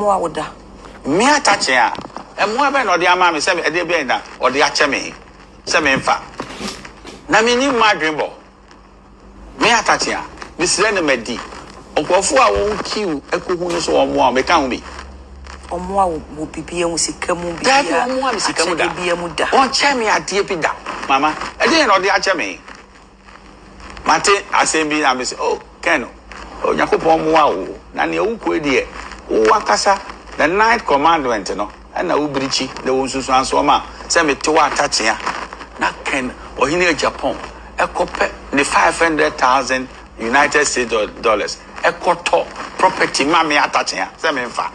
Omo woda. Me Attah ya. Emo be no de ama me se e de be na o de ache me. Se me mfa. Na me ni madwembo. Me Attah ya. Me sire ne madi. Onkofo a won kiu ekohu no so omo a me ka ho bi. Omo a wo bibia mu sika mu bibia. Da omo a me sika mu da. Bibia mu da. On che me ade bi da. Mama, e de no de ache me. Mate asembi na me se oh Keno. O Yakopon mo a wo. Na ne wu ko de wo akasa the ninth commandment no. And na ubrichi the unsusu anso ma se me to Attah ya. Na Ken ohini Agyapong ekope ne 500,000 United States dollars ekoto property ma me Attah ya se me mfa.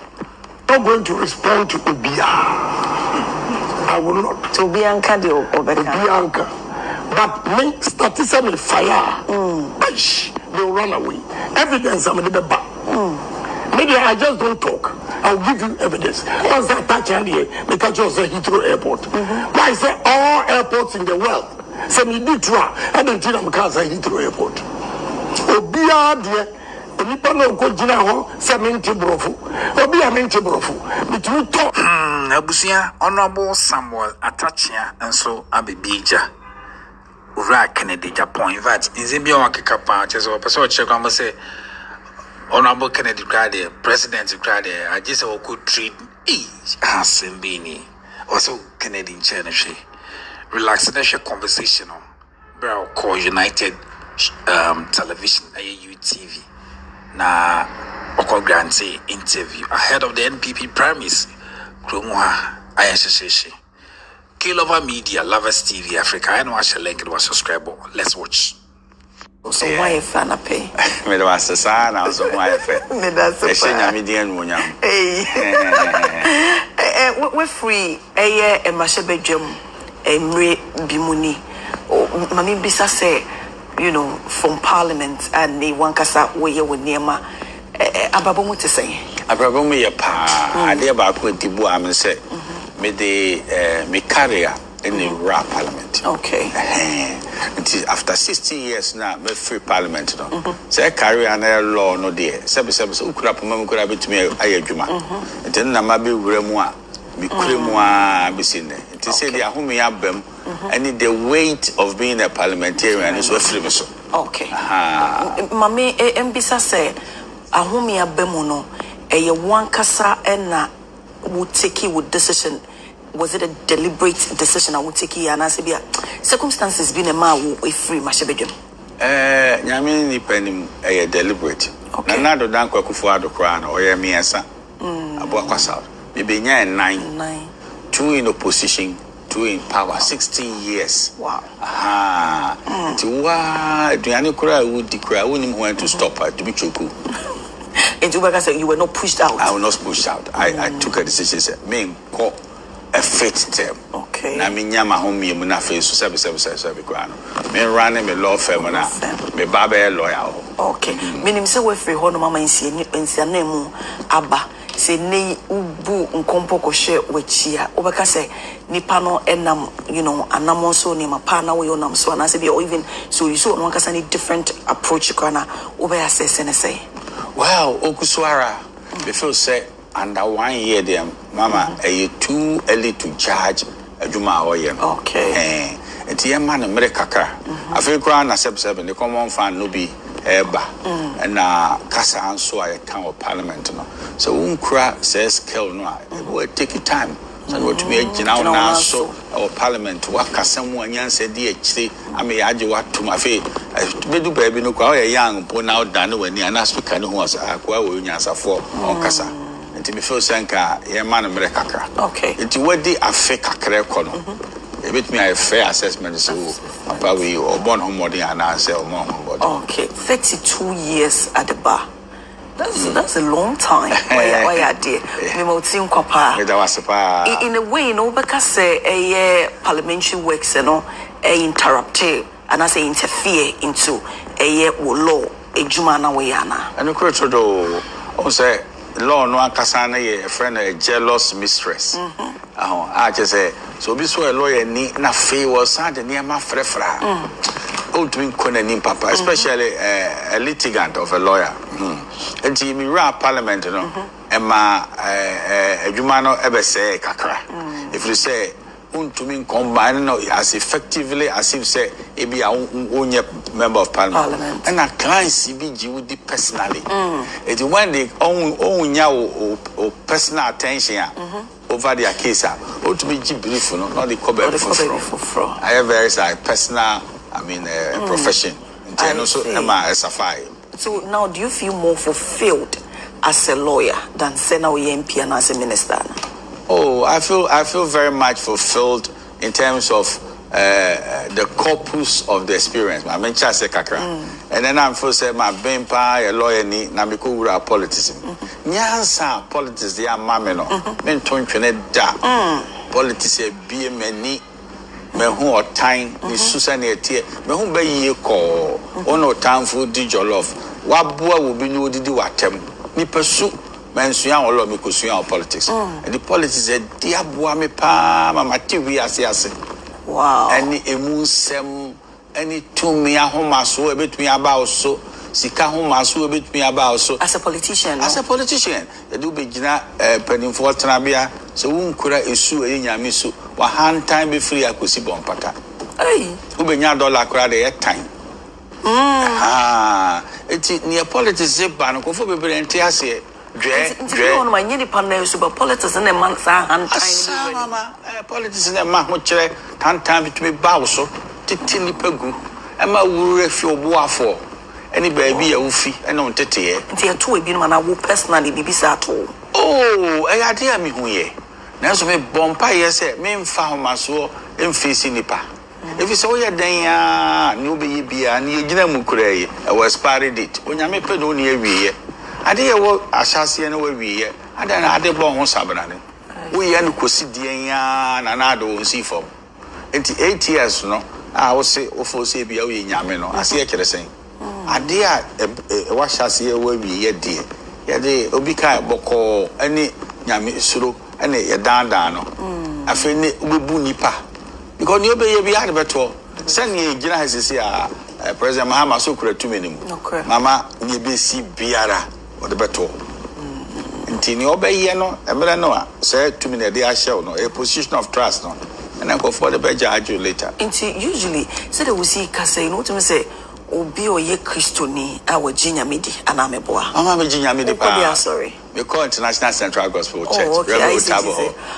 Not going to respond to Obia. I will not. To Bianca de Bianca. But me statism fire. They'll run away. Evidence I'm in the back. Maybe I just don't talk. I'll give you evidence. Once I touch here, because you say Heathrow Airport. Why is there all airports in the world? Say me do try. I don't think I'm because I Heathrow Airport. Obia dear. Nipa no ko gina ho se menti brofu obi a menti brofu bitumi to abusia honorable Samuel Attah enso abibija ura Kennedy Japan in fact nzibia wakeka pa chezo person check am say honorable Kennedy Grade president Grade I just could treat asimbini also Kennedy Chenche relaxation conversation on bro call United television UTV na oko grantee interview ahead of the NPP primaries Kromwa ayasheshe Kyea Media Lovers TV Africa I know I shall link it was subscribe let's watch so why fan pay Me do asesa na so why fe me da so e shenya me dia nwonyam we free e ma she bedwam emre bimuni mami bisa say you know, from Parliament and the wankasa weye wo niema ababo mu te say ababo mu ye pa ade ba ko dibu am say me de me career in the rap Parliament. Okay. Until after 60 years now me free Parliament no say career na law no there sebe ukura poma mu kura betumi ayadwuma nti na ma be wura mu a me kure mu a bisine nti say the ahome ya bam and the weight of being a parliamentarian is what free so. Okay. Mami mbisa say ahome ya bam no ye wankasa na would take with decision. Was it a deliberate decision I would take here and I say circumstances been a ma wo free mashebedwem nyame ni panim deliberate na do dan kwakufu adokra na oye miensa abo akwasa bibenya 9 2 in opposition 2 in power 16 years wow nti wa duane kura wudi kura wonim when to stop to be choku. And you were not pushed out. I was not pushed out. I took a decision say me ko a fit term. Okay. Na me nyama ho me mu na face so serve kwa no. Me run me law firm na me baba lawyer. Okay. Meaning say we free ho no mama nsia na mu aba say nei ubu nkompo ko hwe wachia. Obeka say nipa no enam you know anamon so ni mapa na we onam so na say be or even so you so no one can different approach ko na obe assess and say. Wow, Okuswara, before say under 1 year them, Mama, are you too early to judge a Juma or yen? Okay. It's a man America. I feel crown a seven, the common fan no be eba and Casa and so I come of parliament. So Unkra says, Kel no, it will take your time. So what we now so our parliament work as someone yan said DHC I may add you what to my face. I do baby no quite young put out done when the announce speaker who was a answer for on Casa and to be first sanka a man America. Okay. It's what the affect a crack corner. A bit me a fair assessment so probably or born home body and answer or more body. Okay, 32 years at the bar. That's a long time. Why dear? In a way, you know, because a parliamentary works, you know, interrupted and I say interfere into a law, a Jumana Wayana. And the creature do say law no akasana a friend a jealous mistress. I just say so be so a lawyer ni na fe was sad near my frefra. Old twin Konanim Papa, especially a litigant of a lawyer. And Jimmy Rap Parliament, you know, Emma Jumano Ebese Kakra. If you say to combine as effectively as if say be a member of parliament. And a client CBG would be personally. It's when they own your personal attention over their case. Or to be brief, not the cover for. I have very personal, profession. So now, do you feel more fulfilled as a lawyer than Senator MP and as a minister? Oh, I feel very much fulfilled in terms of the corpus of the experience. I mean, just kakra, and then I'm for say my bempa a lawyer ni na me ko wura politics. Nyansa politics dey amame no. Me ntontwene da. Politics e bie mani. Me hu otan ni susa na etie. Me hu ba yie ko. Ono tanfo di jollof. Waboa wo bi ni odidi watem. Ni pesu Mensuya all me kusuya politics. And the politics is dear boy me pa mama TV as. Wow. Any emusem, any to me a home so a bit me about so. Sika home so a bit me about so. As a politician. As a politician, the do be jina penny for Trabia, so unkura isu a yamisu, wa hand time be free a kusi bompata. Hey. Ubenya dollar crowd at time. It's near politics, ban, go for be entiase. My nearly panel super politics and a month and politics in a mahmuchere, time between Bowso, Titini Pegu, and my wool feel boa for any baby a woofy and on Tete. Dear two being when I will personally be at all. Oh, I idea me who ye. Now, so me bompire said, me found my soul in facing nipa. If you saw your day, no baby, and you didn't mukure, I was parried it when I made pedoni every year. I did what I shall see anyway. We and then I did bon Sabrani. We and Cosidian and I don't see for 8 years. No, I will say, for say, be a yamino. I see a saying. I dear, what shall see away be yet, dear. Yet they obika boko any yami suru and a dandano. I feel Bunipa because you be had better. Send ye Gina has this year, President Mahama so correct to me. Mama, you be see Biara. Or the battle. Intini obey no, a melanoa, said to me that they are shown a position of trust no, and I go for the better argue later. Usually, said they will see Cassay, no to me say, Obi or ye Christoni, our Ginia Midi, and I'm a boy. I'm a Ginia Midi, sorry. We call International Central Gospel Church.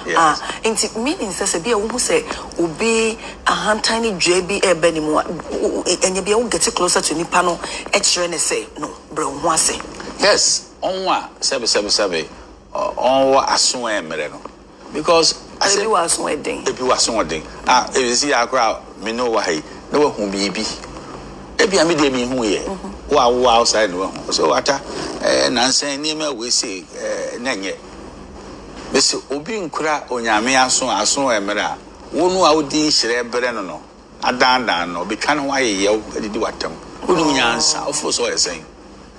Yes. Into meanings as a beer who say, Obi a hand tiny JB Benimo, and you be able to get closer to Nipano, and say, no, bro, one say. Yes, on 777 on assume mereno. Because I said, you are sweating. If you are sweating, if you see our crowd, me know why, no one be. Maybe I made me who here. Wow, outside. So, Attah, and I'm saying, we say, Nanye. Miss Obin Kura on Yamia so as soon as Mera. One out the share Bereno. A dan or be kind why you did what them. Wouldn't answer, of course, I saying.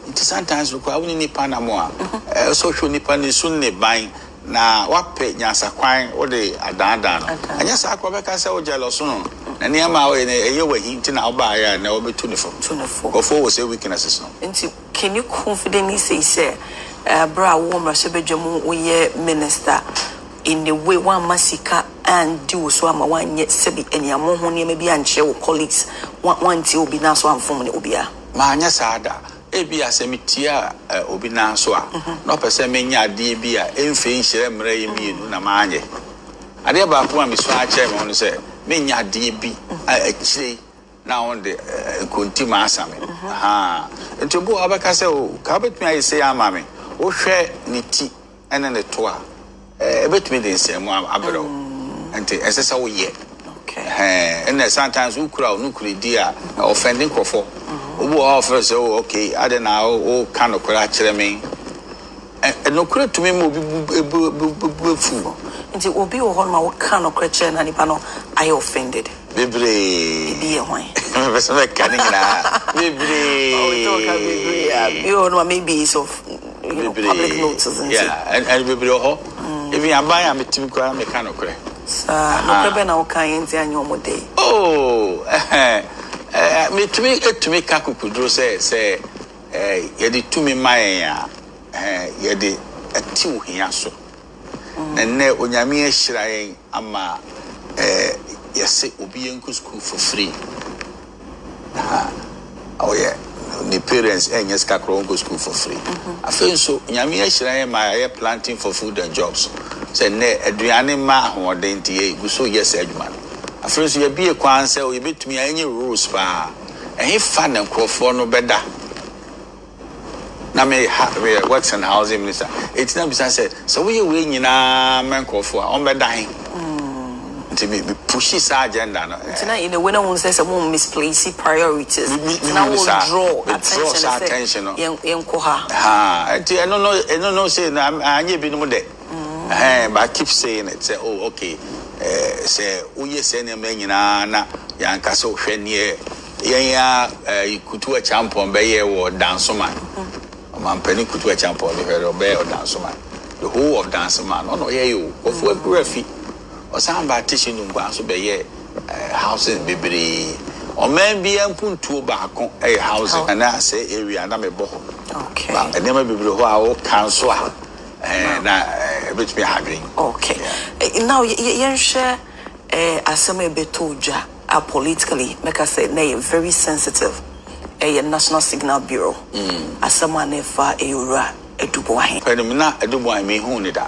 It sometimes require only Panama, social Nippon is soon buying now what pay Yasa Quine or the Adan. And yes, I come back and say, oh, jealous soon. And near my way in a year where he now buy and will be 24. Or 4 was a weakness. Can you confidently say, Bra woman, Sebejamu, we minister in the way one massacre and do so? I'm one yet, Sebi, and Yamohoni, maybe and share colleagues, one till be now so I'm from the Ubia. Manya Sada. Ebi asemitia obina so a no pese menya de bi a emfe nhire mra yemi enu na manye ade ba ko am so a che me no se menya de bi a akire na on de kontima asame enti bo abaka se o ka betumi ayi se ama me wo hwe ni ti ene ne to a betumi de nsem abro enti esesa wo ye and sometimes we crowd no credi offending crofo who offer so okay I don't know kind of crack me and no credit to me will be fool and it will be on my kind of Christian and Ipano I offended Bibre you know maybe it's of public notices and Bibre if you are buying a meeting crime kind of credit oh me to me kaku kudro say yedi to me my yedi ati ohia so nene onyame ahirayen ama yese obi enku school for free oh yeah the parents yes ka kro go school for free afen so onyame ahirayen ma ye planting for food and jobs say ne aduane ma ahoden tie gu so yes adwuma afen so ye bie kwan say o ye betumi anye rules pa ehi fa na nkrofo no beda na me works and housing minister it's not because said so we nyina men nkrofo on beda hin to be pushy agenda no tonight in the winner who says some misplace priorities now will draw attention yenko ha I no no say na anye bi no de but I keep saying it say oh okay say uye say na nyina na yanka so hwe ne ya ikutu a champion be ye wo dansoma man pani kutu a champion be be dansoma the whole of dansoma no ye you of we Osamba teaching ngwa so be ye houses bibiri o man bi ampuntuo baako housing and I say area na me bo okay ba enema bibiri ho a wo council na bit me hadwin okay now yen share asema betoja politically make I say na very sensitive National Signal Bureau asema na fa eura edubo ahen penimna edubo ahen me hu ni da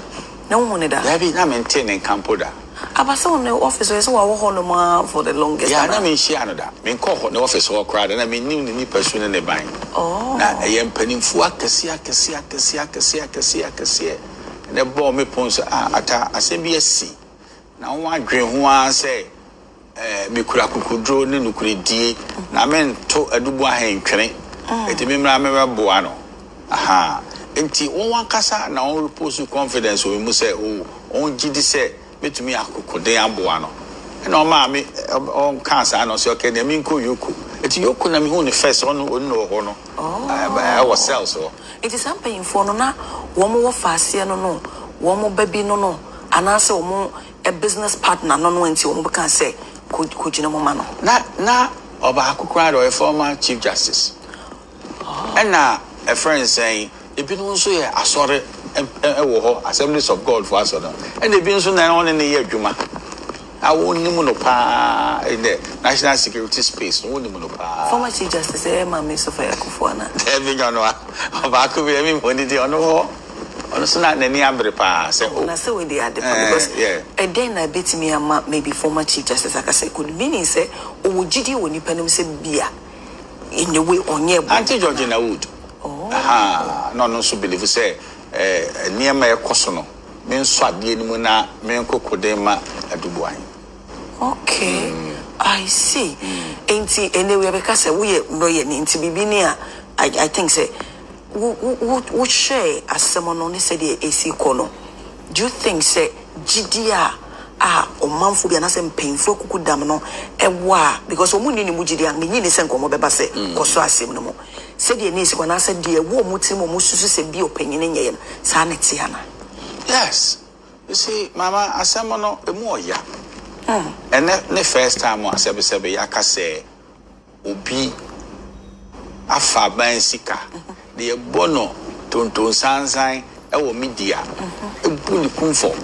na hu ni da ya bi na maintain campo da abasa on the office so wa ho no for the longest yeah na me share no da me ko the office wo crowd na me nim ni person ne ban na empanimfu akese ne bo me ponso ata asem si na won adwen ho a say me kura kokodro ne nukure die na me nto adubu ahentwene eti me mra me boa no aha enti won wankasa na won repose confidence we mu say on gidi say betumi akokode aboa no na o ma me on cancer no say okay na me nko yoku eti yoku na me hu ne first on no ho no I was sales so it is something for no na wo mo wo faase no wo mo baby no anase wo mo a business partner no enti wo mo kan say kujina mo ma no na oba akokra do former chief justice and na a friend saying ebi no so ye asore wo ho Assemblies of God for asore and ebi nso na on ne ye adwuma awonimu no pa in the national security space wonimu no pa former chief justice ma me so fa yakufo na ebi no oba akobia mi woni di ono so na nani abre pa say na say we dey because and then na betimi ama maybe former chief justice aka say could meaning say owojidi woni panim say bia in the way onye anti George na wood no so believe say niema ekoso no me nso ade ni mu na me nkokode ma adubuan okay I see enti anyway because say we no ye ni enti bibini a I think say would share as someone only said the AC kono. Do you think say GDA o manfo bi na say painful kuku dam no because o munni ni mu GDA me nyini sen komo beba say koso asem no mo said the nisi kwana said the wo mutim mo susu se bi opanyin nyeye no sa na ti ana yes you see mama asem no emu oya and the first time o asebe yaka say obi afa ban sika the bono tonton sansan e wo media e bu ni kumfo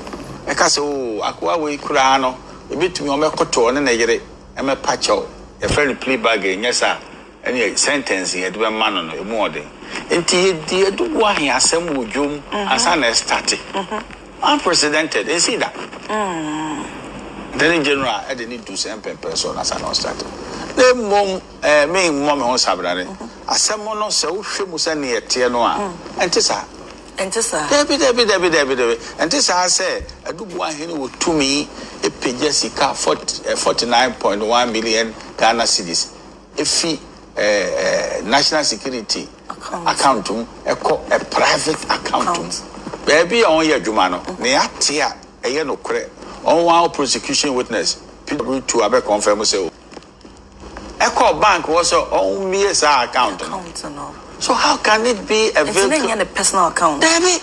e ka se akwa we kura no e betumi o mekoto ne na yere e me pacho e friend play bag nyesa any sentence e de be ma no e mu ode enti e di edu wo ahan asem wodwom asa na start unprecedented and see that then in general I didn't do some person as an start the mom me mom ho sabrare asem no se wo hwe mu se ne ete no a entisa debi entisa say adubu ahene wo tumi e page sika 49.1 million Ghana cedis efi national security account a private account baby on your adwuma no ne atia eye no kre on one prosecution witness PW2 abe confirm say Echo Bank was on me as our account. No. So how can it be a very personal account? David,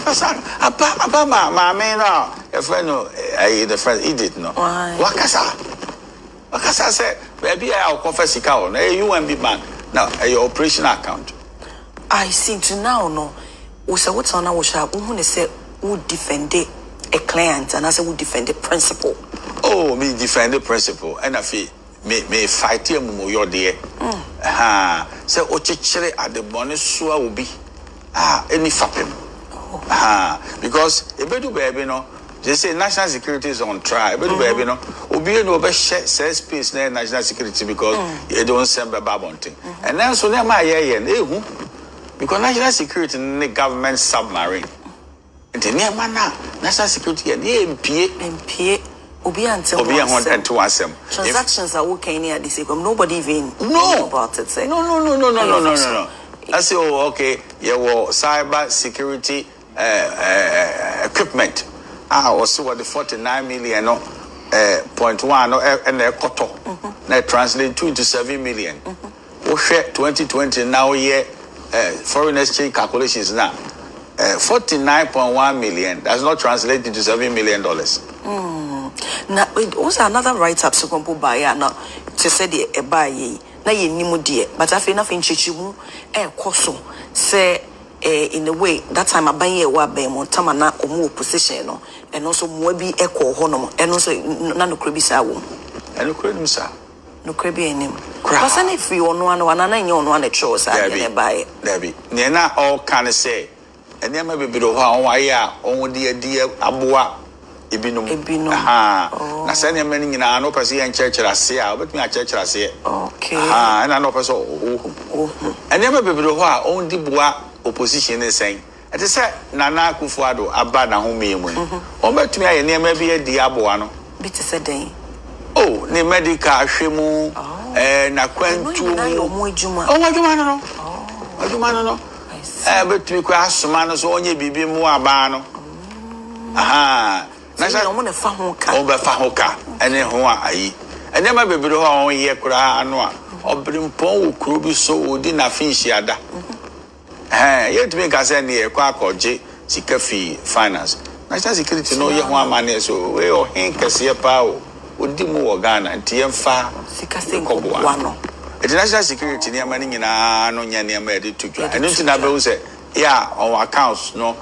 personal. About my man now. A friend, the friend, he did no. Wakasa said, baby, I'll confess it out. You and be bank now. Your operational account. I seem to now know. also what's on our shop, who say would defend a client and as I would defend the principle. Oh, me defend the principle, and I feel may fight him your dear. So Ochichere at the bonus will be any fapping. Because a better baby no. They say national security is on trial. But baby, no, Obi no be says peace na national security because you don't send a babonting. And then so now my because national security in the government submarine. And then national security and MPA Obi until them. Transactions are okay near this. Nobody even know about it. Say no. I say okay, you were cyber security equipment. Also what the 49 million point one and a quarter. Now translate 2 to 7 million. We share 2020 now year foreign exchange calculations now. 49.1 million does not translate into $7 million. Now it was another write-up so come buy now to say the buy na ye nimu die but I feel nothing chichimu koso say in a way that time I buy ye wa be mo tama na omu opposition no and also mo bi ekọ ho no and also na no krebi sa wo no krebi sa no krebi enim because any free ono ano na nye ono ana cho sa ye buy Debbie ne na all can say and there may be ho an wa ya on die aboa ebinum na say ne mani nyina no pese ye church ase a obetumi a church ase okay and na pese and there may be ho a on di boa opposition is saying it is Nana Kufuado abana ho memu obetumi aye ne ma bi di aboa no bi te se den oh ne medical ahwemu na kwantu mo adwuma adwuma no betumi kwa asoma no so onye bibi mu aba no na sha no mo ne fa ho ka o be fa ho ka ene ho ayi ene ma bebere ho on ye kura anu a obrimpon wo kuro bi so odi na finshi ada yetumi ka say ne kwa akoje sika fi finance national security no ye ho amane so we o hin kese pa o odi mu wo Ghana ntiemfa sika senkoboa no international security ne amane nyina no nya ne ma de tudwa enu ntina be wo say yeah our accounts no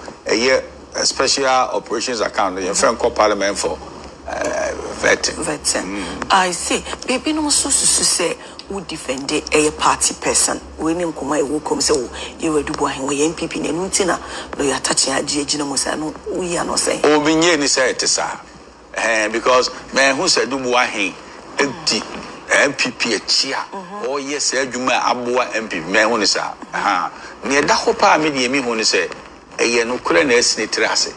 a special operations account in Franco Parliament for vetting. I see. Baby no so say who defend a party person. We name kuma e wo come say you we do boy we MPP na ntina no you attaching agina mo say no we are no say. Obinye ni say it sir. Because man who said do boy hin empty MPP achia. Oh yes adwuma aboa MPP man who ni sir. Ne da ho pa me de mi hu ni say eye no kura na esinitre ase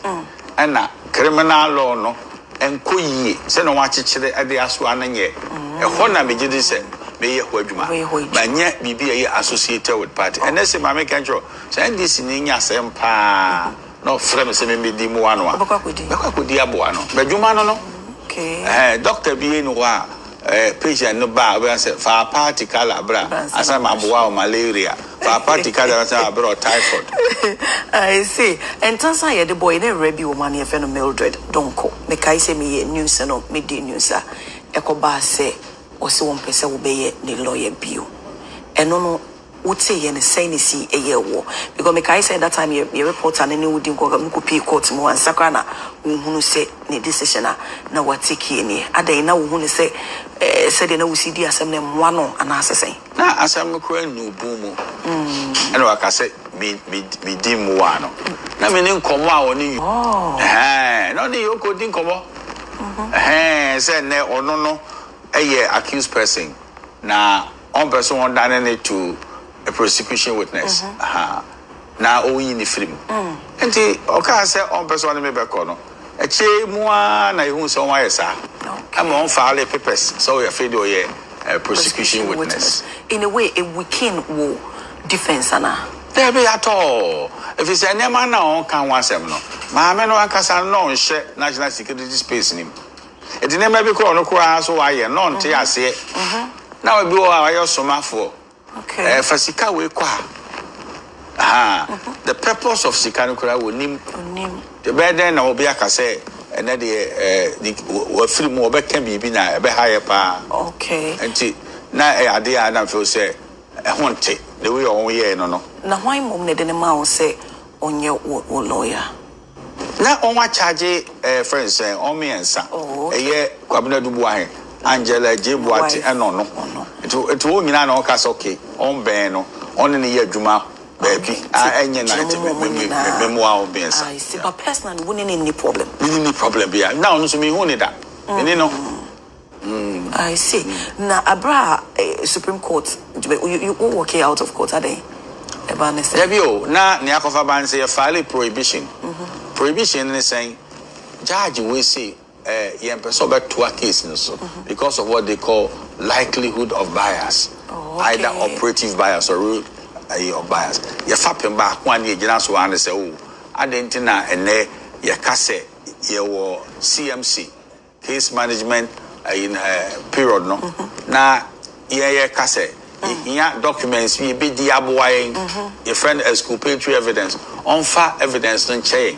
ana criminal law no enko yie se no wa chechire ade aso ananye ho na me gidi se me ye ho adwuma ba nya bibi eye associated with party and say ma me kan tro se ndisi ni nya sempa no frame se me di mu anu a bakakodi abo anu ba adwuma no okay doctor bi enu wa patient no ba we say fa party kala bra asa ma boa malaria fa party kala asa bra typhoid. I see. And Tansa ye the boy ne rebi woman ye feno Mildred donko me kai say me ye news no me di news a ekoba say o se won pese wo be ye ne lawyer bio eno no wote ye ne say ne si eye wo because me kai say that time ye reporter ne wudi nko pi court mo ansakra na hunu say ne decision na watiki ni adan na hunu say said na usidi asem ne mwa no ana asese na asem kura nubu mu eno aka say me di mu wa no na me ne nkomo a oni no ni yoko di nkomo say ne ono no eye accused person na on person one done to a prosecution witness na oyi ni film enti oka say on person me be ko no eche mu na ehun so wa yesa am on file papers so we afraid o ye prosecution witness in a way a weekend wo defense ana there be at all if you say nema na on kan wasem no ma me no ankasa no nhye national security space nim edi nema bi ko no kura so wa ye no nte ase na we bi o ayo somafo okay fasika we kwa the purpose of sikanukura wonim the burden na obi aka say and the we film we can be na be higher pa okay enti na ade a na feel say honte the way on here no na why mom ne de ne ma o say on your lawyer. Now, on what charge, friends, on me and son. Oh, a year, Quabina Dubois, Angela J. Boat, and no. It won't mean no cast okay, on Beno, on in the year Juma, baby. I ain't memoir being so. I see, but personally, wouldn't any problem. Any problem be now, no, so me who need that. And you know, I see. Now, Abra, Supreme Court, you walk out of court, are they? Debio, now, Niakofa ban say a file prohibition. Prohibition is saying, judge will say, young person back to a case because of what they call likelihood of bias, either operative bias or rule of bias. You're fapping back 1 year, you know, so I say, oh, I didn't know, and there, your cassette, your CMC, case management in period, no? Now, yeah, cassette. Here documents we be diaboying your friend exculpatory evidence on far evidence don't change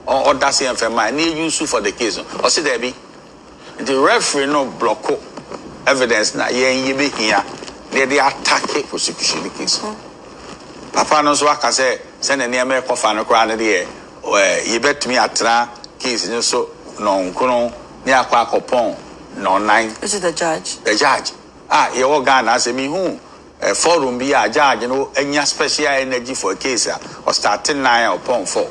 or that's the infirmary need use for the case or see there be the referee no block evidence na ye be here they attack prosecution the case papa no so aka say send the name kofa no kra na there you bet me atra case no so no nkono ni akwa akopon no nine this is the judge your Ghana say me who forum be a judge, you know, any special energy for a case or starting 9 upon 4.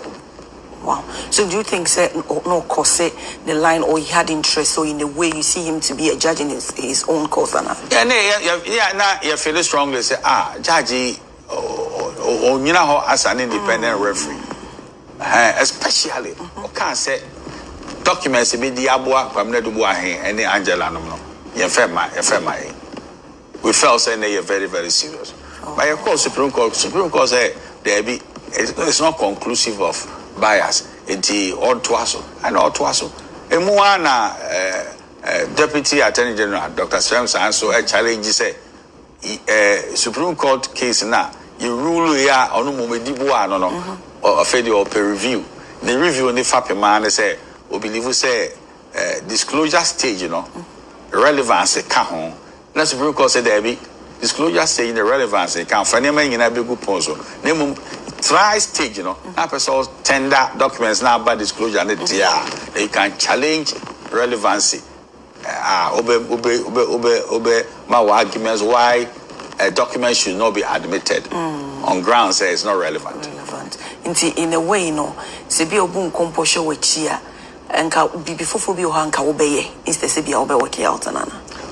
Wow. So do you think no cause the line or he had interest or in the way you see him to be a judge in his own cause? Yeah, now you feel strongly say, judge, you know, as an independent referee, especially, can't say documents be the Abua, Pamela and the Angela no. We felt saying they are very, very serious. But of course, Supreme Court said it's not conclusive of bias. It's all twasso and all twasso. And Moana, Deputy Attorney General Dr. Srems answer a challenge say Supreme Court case now. You rule here on no or federal peer review. The review on the FAPE man say we believe we say disclosure stage, you know. Relevance can home. Let's Supreme Court said there be disclosure stage in the relevance can find them in a big good ponzo. Name try stage, you know. That person tender documents now by disclosure and they can challenge relevancy. Obey my arguments why a document should not be admitted on grounds that it's not relevant. In a way, no, se be obun composure with Kyea. And before you hanka obey, instead of be obey work out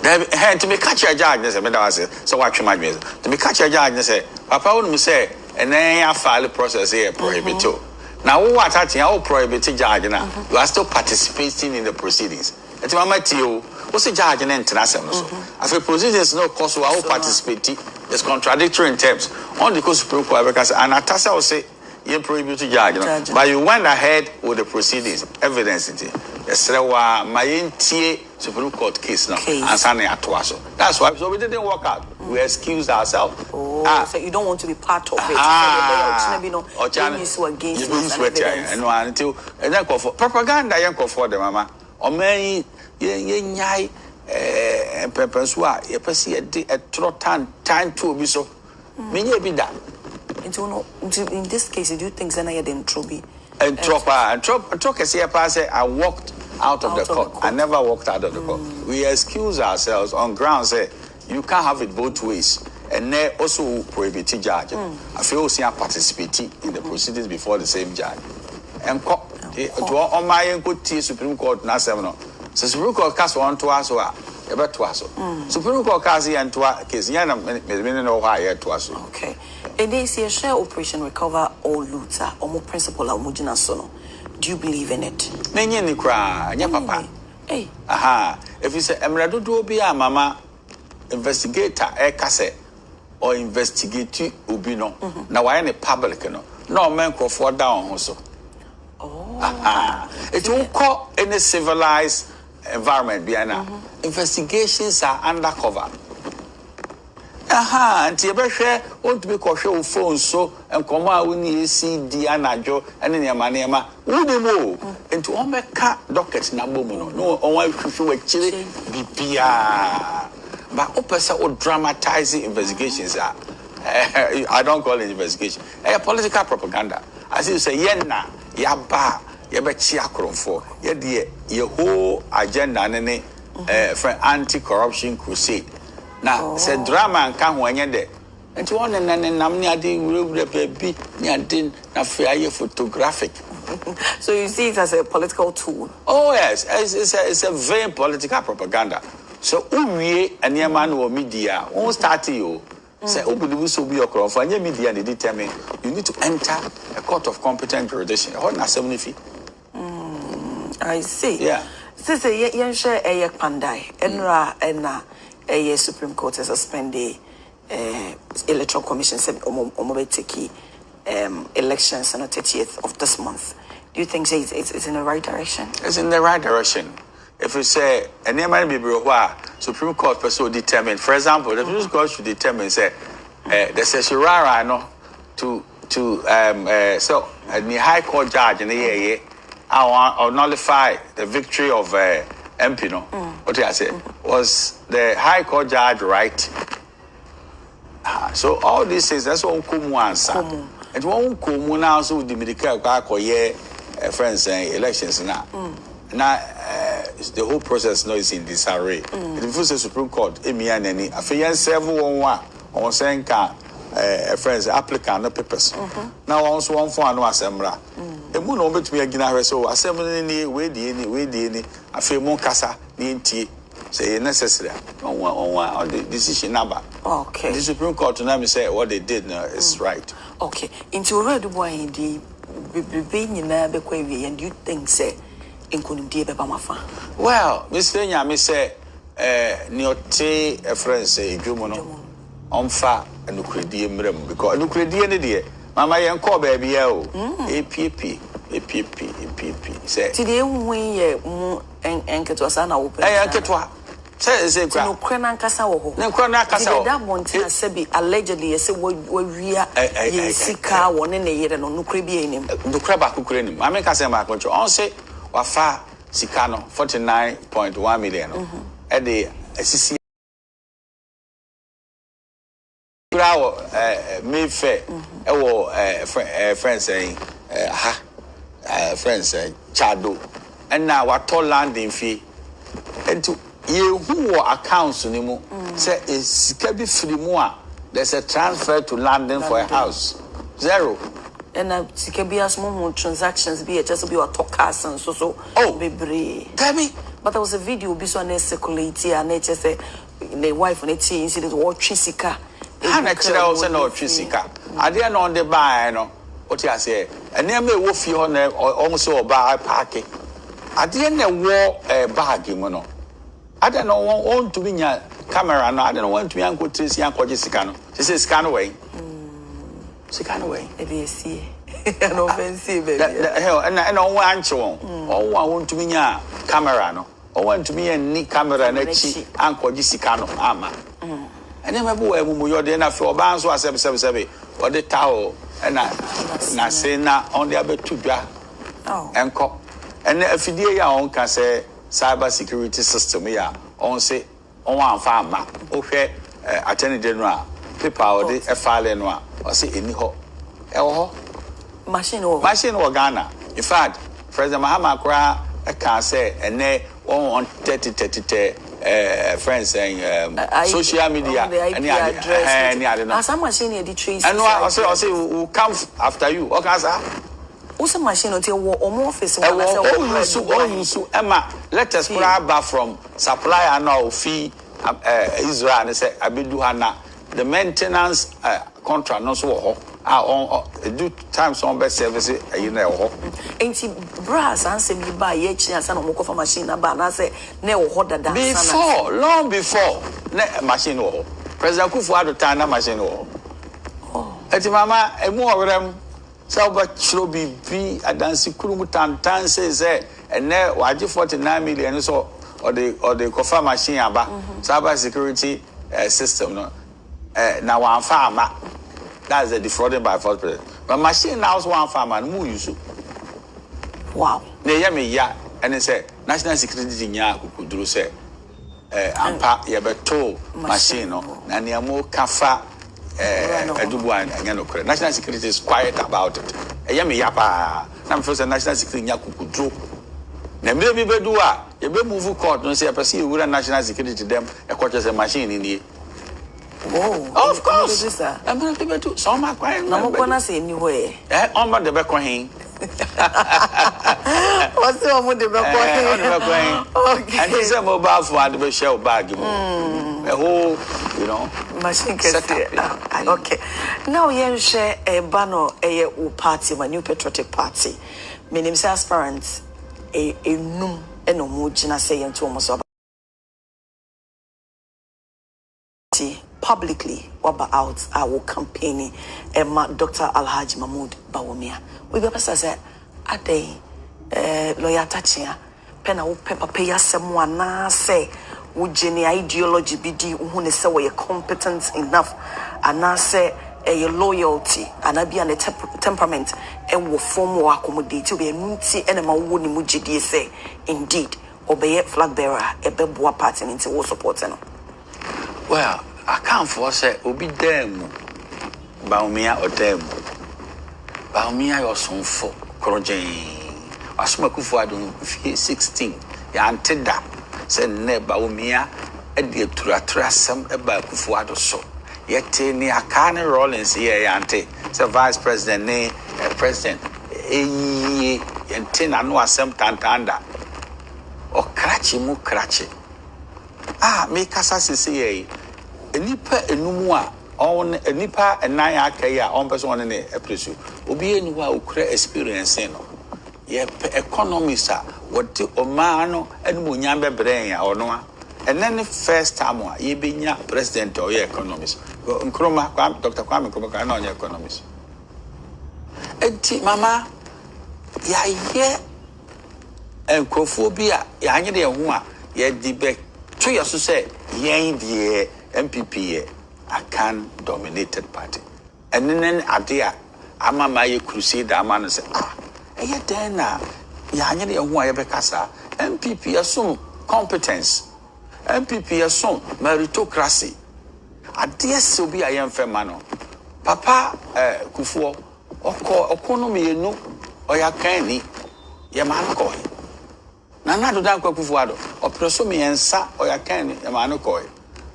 and to me catch a judge, so watch my music. To me catch a judge and say, Papa would say, and then I file a process here prohibit you. Now, what I think I'll prohibit judge now. You are still participating in the proceedings. It's my you. What's the judge and international? As a proceedings, no cause I will participate. It's contradictory in terms. On the Supreme Court, because and Attah will say, you prohibit judge, but you went ahead with the proceedings, evidence. Yes, my Supreme Court case now, and Sunday at Twasso. That's why so we didn't work out. We excused ourselves. So you don't want to be part of it. Or until and then for propaganda, young for the mama, or many yay and pepperswa, you perceive a trotan time to be so. Many be done. In this case, do you think Zanaya didn't trobe? And I walked out of the court. I never walked out of the court. We excuse ourselves on grounds that you can't have it both ways. And they also prohibit judge. I feel see participating in the proceedings before the same judge. And on my uncle Supreme Court now seven. So Supreme Court cast one to us or about to us. Supreme Court cast and to our case. Okay. And they say a share operation recover all loot or more principle or mujina sono. Do you believe in it? Nenye cry, papa. Hey. Aha. If you say Emrado do be a mama investigator case or investigate ubino. Now I am public no man call for down also. Oh. Aha. It will call any civilized environment behind investigations are undercover. And you better want to be cautious phone so and come out when you see the anajo and in your manema. Who they move into all my car dockets na bomono. No, on why you chili BPR. But opesa or dramatizing investigations are I don't call it investigation. Political propaganda. as you say yenna yaba yebechi akromfo ye de ye whole agenda ne for anti-corruption crusade na se drama nka ho enye de enti won nam ne ade wure baby ne ade na fe aye photographic. So you see it as a political tool? Oh yes, it's a very political propaganda. So uwie eniema no media won start you say obudu so be your for any media they determine you need to enter a court of competent jurisdiction. What na 70 I see. Yeah. Since yen share a pandai enra a Supreme Court has suspended Electoral Commission said omobeteki elections on the 30th of this month. Do you think it's in the right direction? It's in the right direction. If we say and there might be Supreme Court person determine, for example, the Supreme Court should determine say there's a shirara no to so the High Court judge in the year or nullify the victory of MP no. What I say was the High Court judge right? So all these things that's one common answer. And one common now so the medical back or friends elections now. Now the whole process now is in disarray. If you say Supreme Court, Emian any after several on saying friends applicant no papers. Now also one for no assembly. E mu no bet me agina so assembly ni we di after mo kasa ni ntie say necessary. On the decision number. Okay. The Supreme Court now me say what they did now is right. Okay. Into already boy in the and do you think say well, Mr. Nyame say niote a friend say Jumono onfa anukredie mrem because anukredie ne de mama yen call baby APP say today when ye enketo asana open enketo say no kwena nkasa wo ho ne kwena nkasa wo that monte say allegedly say we wia ye sika wo ne yere no nukre bi enim nukre ba kokure nim mama ka say ma control on say wafa sika no 49.1 million no e de asisi rawo me fe e wo friends saying friends chado and now what to landing fee and to you who accounts ni mu say is can be free more there's a transfer to London for a house zero and Sikabia's mom transactions be just be a talkers and so be tell me but there was a video be so circulating and it say the wife and it incident or Trisika and actually also no Trisika I didn't on the buy no what you say and then me wo fi on almost buy parking I didn't war bag no I don't know want to be near camera no I don't want to be uncle Tracy and Jessica no she says scan away scan away see an offensive and I want you oh I want to be near camera no I want to be a neat camera and uncle Jessica no ama and then my boy who you're there for bands was 777 or the towel and I say now on the other two and cop and if you own can say cyber security system here on say on one farm okay attorney general paper or the file no or say any ho machine or Ghana in fact President Mahama Kra can say and they 130 friends saying social media any address some machine the trace and I say will come after you okay sir also machine until home office so Emma let us grab from supplier now fee Israel and say abidu hana the maintenance contract no so on do times on best service you know enti brass answer me buy ye chi asa no mo machine na ba na say na wo ho dada before long before na machine wo President Kufuor time na machine wo eti mama emu orem so ba chiro bibi adansi kurumu tantan say and waje 49 million so or the cover machine aba cyber security system no na one farmer that's the defrauding by false president but machine now one farmer mu use wow na ya me ya and say national security nya kukuduru say ampa ye beto machine no na ne mo kafa edubuan anya no kore national security is quiet about it ɛyɛ me yapa na me first national security nya kukudro na me bi bedu a ye be move court no say person e wura national security dem e kwache say machine ni Oh, of course I'm going to do so my kwai na mo kona say anywhere on ba de be kwai what's the one de be kwai okay and this is mobile phone and be share bag a whole machine can say okay now you share a banner a party my new patriotic party my name is aspirant a num eno mo gina say into almost publicly waba out our campaigning Dr. Alhaji Mahmoud Bawumia we be person say ade lawyer Attah pena wo papa pay asem wana say wo gene ideology bidi wo ne say we competent enough and say a loyalty and I be an temperament and wo form wo accommodate to be nti enema wo ni mu gidie say indeed obey flag bearer e be boa party nti wo support no well I can't force it obi dem Bawumia or dem Bawumia your son for Krojen Asuma Kufuado 16 ya anteda say ne Bawumia e de turasam e ba Kufuado so yete ni akane Rollins here ya ante say vice president ne president yente na no asem tantanda o krachi mu krachi me kasa sisi ye enipa enumu a on enipa enan akaya on person one ne epresu obi enu a okura experience no ye economist a what o man no enmu nya bebre ya ono a enen first time a ye benya president or ye economist nkroma kwa Dr. Kwame Nkrumah na onye economist enti mama ya ye enkofo bi a ya anye de ho a ye di be to ye so say yen die MPP a can dominated party and then idea ama my crusade amano say then ya nya de ho a ye be kasa MPP assume competence MPP assume meritocracy idea so bi ayen fema no papa kufuo okonomi enu oya kan ni ye man ko na na do dan kwa kufuado opreso me ensa oya kan ni ye man ko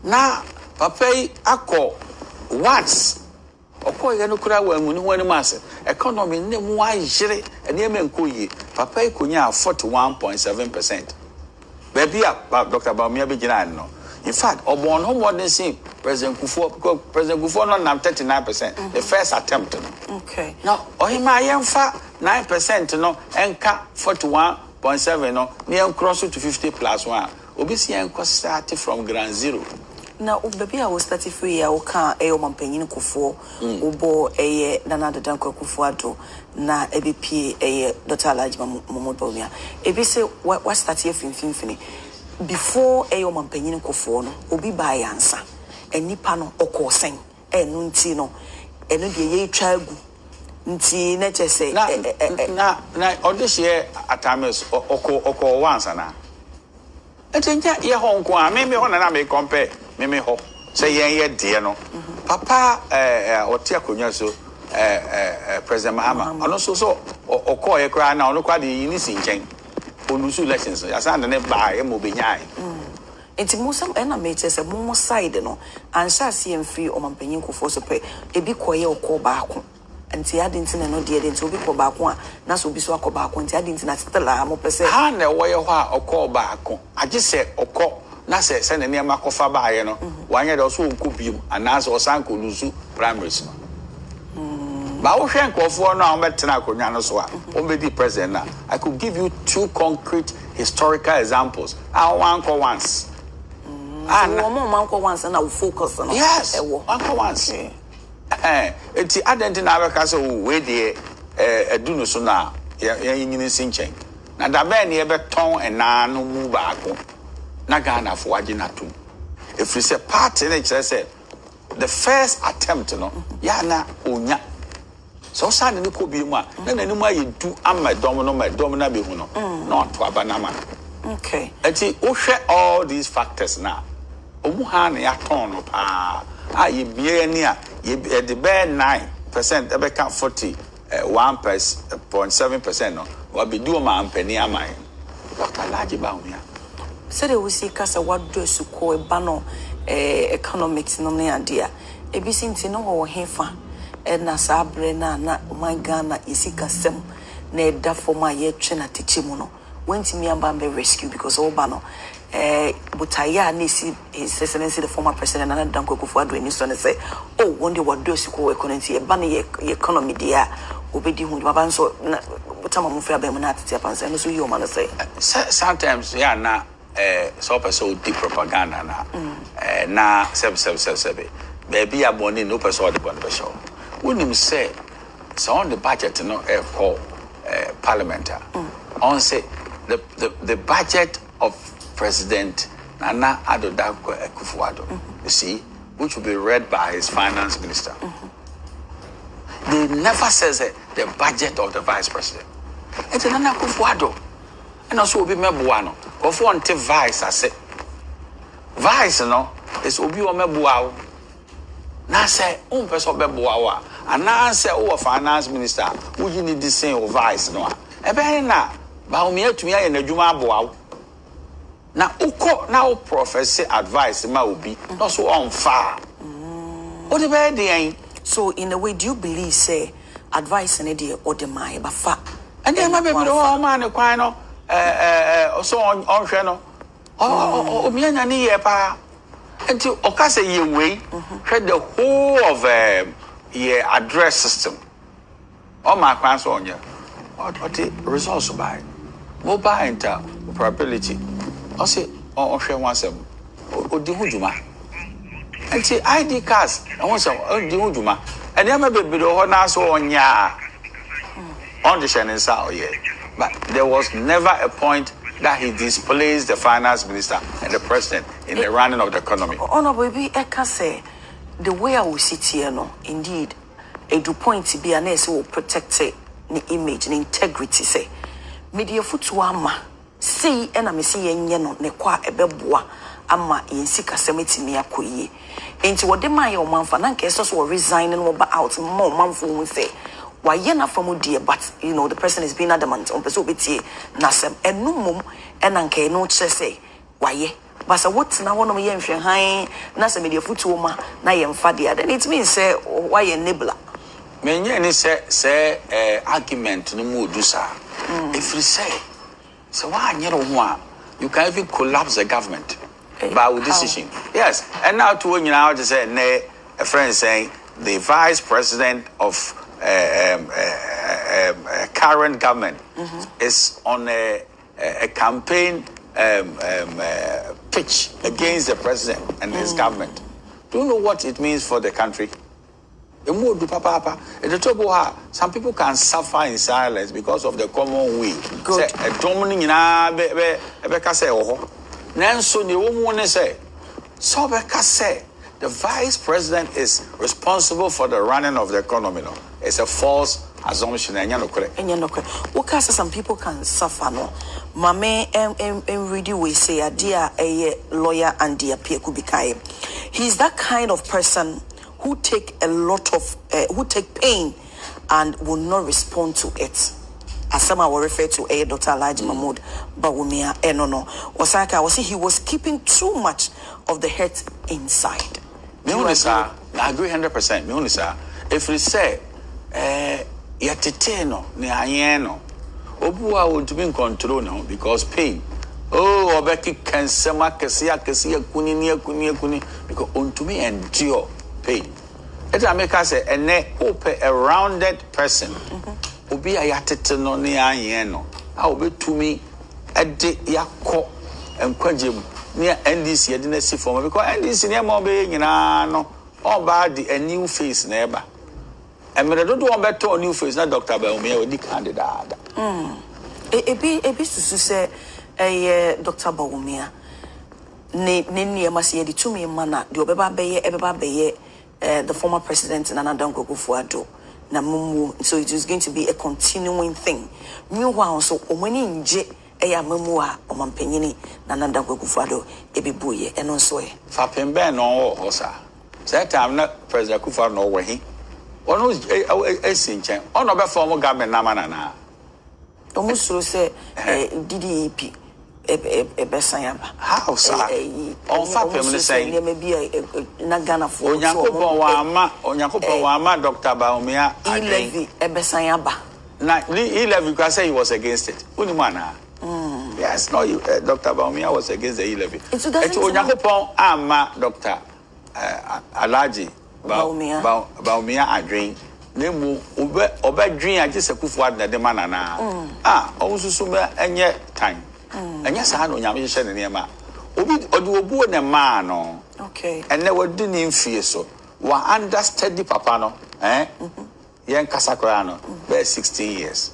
na papa yi akọ once okoye no kura wa mu ni ho ni mase economy ne mu ayire ene me nkoyi papa yi konya 41.7% baby Dr. Bawumia be gina no in fact obon no more than same President Kufuor no nam 39% the first attempt okay now ohima yemfa 9% no enka 41.7 no ne cross to 50+1 obi si enko start from ground zero. Now, baby, I was 33 years old. Can't a woman paying Kufuor, Ubo a Nana the Danko Kufuado, na ABP a Dr. Alhaji Mahmoud Bawumia. If you say what's that here fin before a woman paying Kufuor, Obi by answer, and Nipano or coursing, and Nuntino, and the ye child. Nti na say na this year at times oko once na etinja ye ho nko a me ho na me compare me ho say ye de no papa oti akonya so president Mahama ono so oko ye kra na ono kwa de yini sinchen olusu elections ya sa na ne ba e mo benyai enti musam ena me che say mo side no ansha CM free o mampanyin kofo so pe ebi koye oko ba ako nti adinti na no de nti obi ko ba ako a na so obi so akoba ako nti adinti na stella mo pese ha na wo ye ho a oko ba ako age se oko na se na ne ma kofa ba ye no wanye de so onko biom anase osanko lusu primaries no ba wo hwe nkofo no a wo betena akonwa no so a wo be di president na I could give you two concrete historical examples one ko once and one more man ko once na we focus on yes one ko once enti adenti na abeka so we de adunu so na yanyini sinchen na da be ne be ton ena no mu ba ako na Ghana fo age na tum if you say party na chere say the first attempt no ya na onya so sa ne ko bi mu a na nanimu ayedu ama dom na be hu no not to abanama okay enti wo hwe all these factors na omu ha na ya ton no pa ye bie ni a ye de be 9% ebe ka 40 1.7% no what be do ma ampani amai Dr. Laji Baumia said we see kasa what do su ko e ba no economics no ne adea e bi sinti no wo hefa e na sabre na man Ghana isikasem na eda forma ye twe na techi mu no went me amba be rescue because all ba no butaya na si his excellency the former president and Danko Kufuor any so say oh one day what do su ko economy e ba na ye economy dia obedi hu baba so butama mu fa ba mu na tete pansa no so you man say sometimes yeah na so person deep propaganda na sebe baby aboni no person the bon show when him say so on the budget no call parliament on say the budget of President Nana Addo Dankwa Akufo-Addo you see which will be read by his finance minister they never says the budget of the vice president it's Nana Akufo-Addo and also be meboa no of one te vice ase vice no is obi o meboa na say un person beboa wa ana say o finance minister wo yi ni di sen o vice no e be na ba o me atumi aye na dwuma aboa na uko na o professor advice ma obi no so on fa o de be dey so in a way do you believe say advice in dey or the mai ba fa and dey ma be do o ma ne kwan no so on hwe no o mi anya ni ye pa enti o ka say ye we hwe the whole of ye address system o ma kwan so onye o the results by mobile interoperability o say o hwe wansem o di hujuma enti ID cards won say o di hujuma and ya ma be do ho na so onya on the channel sa oye but there was never a point that he displaced the finance minister and the president in the running of the economy. No, baby, I can say the way I will sit here, no, indeed, a do point to be an S will protect the image and integrity. Say, media futuama, see, and I'm seeing yeno, ne qua a beboa, ama in sika semeti me akuye. Into what the my own man for Nankesos were resigning over out more manful with say. Why yena from dear, but you know the person is being adamant on Pesubiti Nasem and no mum and anke no say why but so what's now one of me high Nasa media futuma na yem fadia then it means say why a nibbler. Many any say argument no more do sir. If you say so why you can even collapse the government by with decision. Yes, and now to when you now just say nay a friend saying the vice president of current government is on a campaign pitch against the president and his government. Do you know what it means for the country? Some people can suffer in silence because of the common way. The vice president is responsible for the running of the economy. No? It's a false assumption. Some people can suffer. No, Mame and really we say a dear a lawyer and dear Pierre Kubikai. He's that kind of person who take a lot of who take pain and will not respond to it. As some I will refer to Dr. Elijah Mahmoud Bawumia Enono. Osaka was he was keeping too much of the hurt inside. I agree 100%. If we say, yateteno, ni ayeno, obuwa want to be in control now because pain. Oh, obeki kensema kesia kuni because want to be endure pain. Let me make us say, a rounded person. Obi ayateteno ni ayeno. I will be to me at the yako and kwajim. Near NDC, I didn't see for me because NDC near Mobile, you know, all bad a new face neighbor. And when I don't want better a new face, not Dr. Baumia or the candidate. A bit to say a Dr. Baumia. Nini must hear the 2 million mana, the Obeba Baye, the former president and Danko Kufuor-Addo. Namumu, so it is going to be a continuing thing. Meanwhile, so when in eya memua o mampenyini na nanda Kufuor-Addo ebibuye eno so e fa pembe no osa say time na president Kufuor no we One who's a cinchen. On over former government Namanana. Almost so say DDEP. How, sir? On family saying, there may be a Nagana for Onyakopo Wama, Dr. Baumia, E-Levy, Ebesayaba. Now, E-Levy, because say he was against it. Unimana. Yes, no, Dr. Baumia was against the E-Levy. It's Onyakopo Ama, Dr. Alaji Baumia, I drink. Nemu, Obe dream, I just a coup for the manana. Also, summer and yet time. And yes, I know Yami said in Yama. Obi Odu and a man, okay. And they were doing fear so. One understudy papano, Young Casacriano, bear 16 years.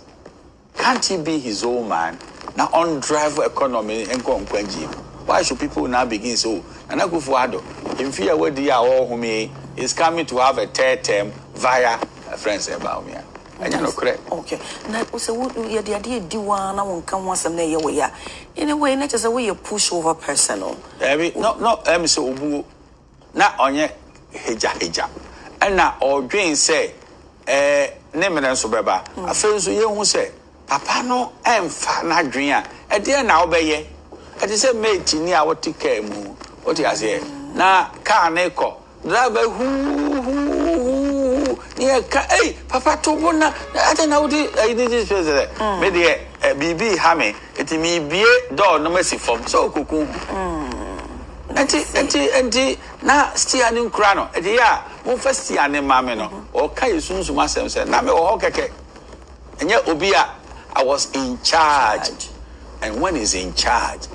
Can't he be his own man? Now on driver economy and Kwenji. Why should people now begin so? And I go for Ado. In fear where they are all whom is coming to have a third term via friends about me. Okay. Now, so what you the idea do one? I won't come once a day away. In a way, not just a way you push over personal. No, so Ubu. Not on your hija. And now, or Jane say, name and Sobeba. I feel so you who say, Papa no, I'm fat not dream. A dear now, bay. At the same mate, near what to care moo. What he has here. Now, car neko. Driver who. Yeah, hey, Papa Tobona, I don't know this president. Maybe a BB Hammy, it may be a door no mercy from so cuckoo. Auntie, now still a new crano. And yeah, one first year name Mameno, or Kai soon to myself said, Name or Hokake. And yet, Obia, I was in charge. And when he's in charge,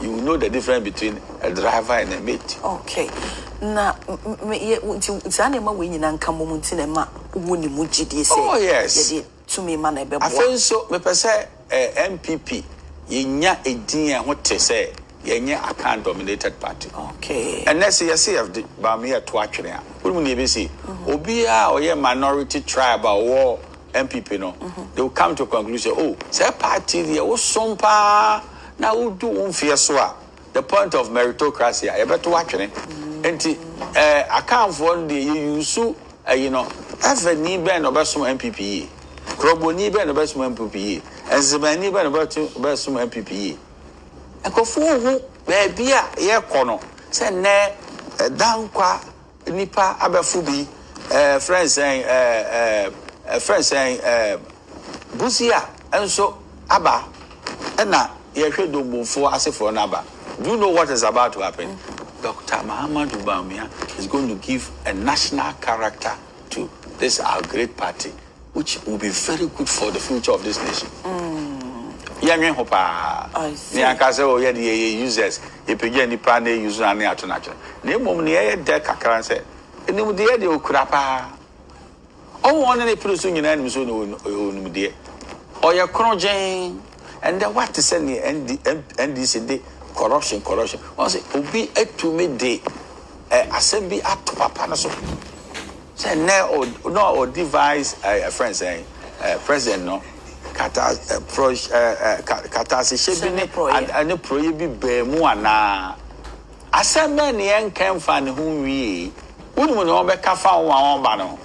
you know the difference between a driver and a mate. Okay. Na it's animal winning and come moment in a ma wuni mujidi say. Oh yes. To me man ebe. I feel so me say MPP yenya edin what to say yenya account dominated party. Okay. And let's see of the Bamia to actually. Who will be see? Obia or ye minority tribe or war MPP no. They will come to a conclusion. Oh, say party there was some pa now who do fear so. The point of meritocracy I better watch it. And account for the you have a knee band of some MPP, Crobo knee band of some MPP, and Zemani band about some MPP. And go for who, baby, air corner, send ne, Dankwa, Nipa, Abafubi, friends saying, Busia, and so Abba, and now, you should do move for us for an Abba. Do you know what is about to happen? Dr. Muhammad Baumia is going to give a national character to this our great party, which will be very good for the future of this nation. I see. The users, if you get any pan, they use an air to natural. Name near dead Kakran said, and they will crapa. Oh, one any person in enemies own dear. Or your crojing, and then what to send the NDC day. Corruption. I say, Obi to me day. Assembly at Papa so. Say no or devise a friend saying, President no. Kata shebini and the prohibi bemuana. Assembly ni enkem fan whom we wouldn't know be kafa one bano.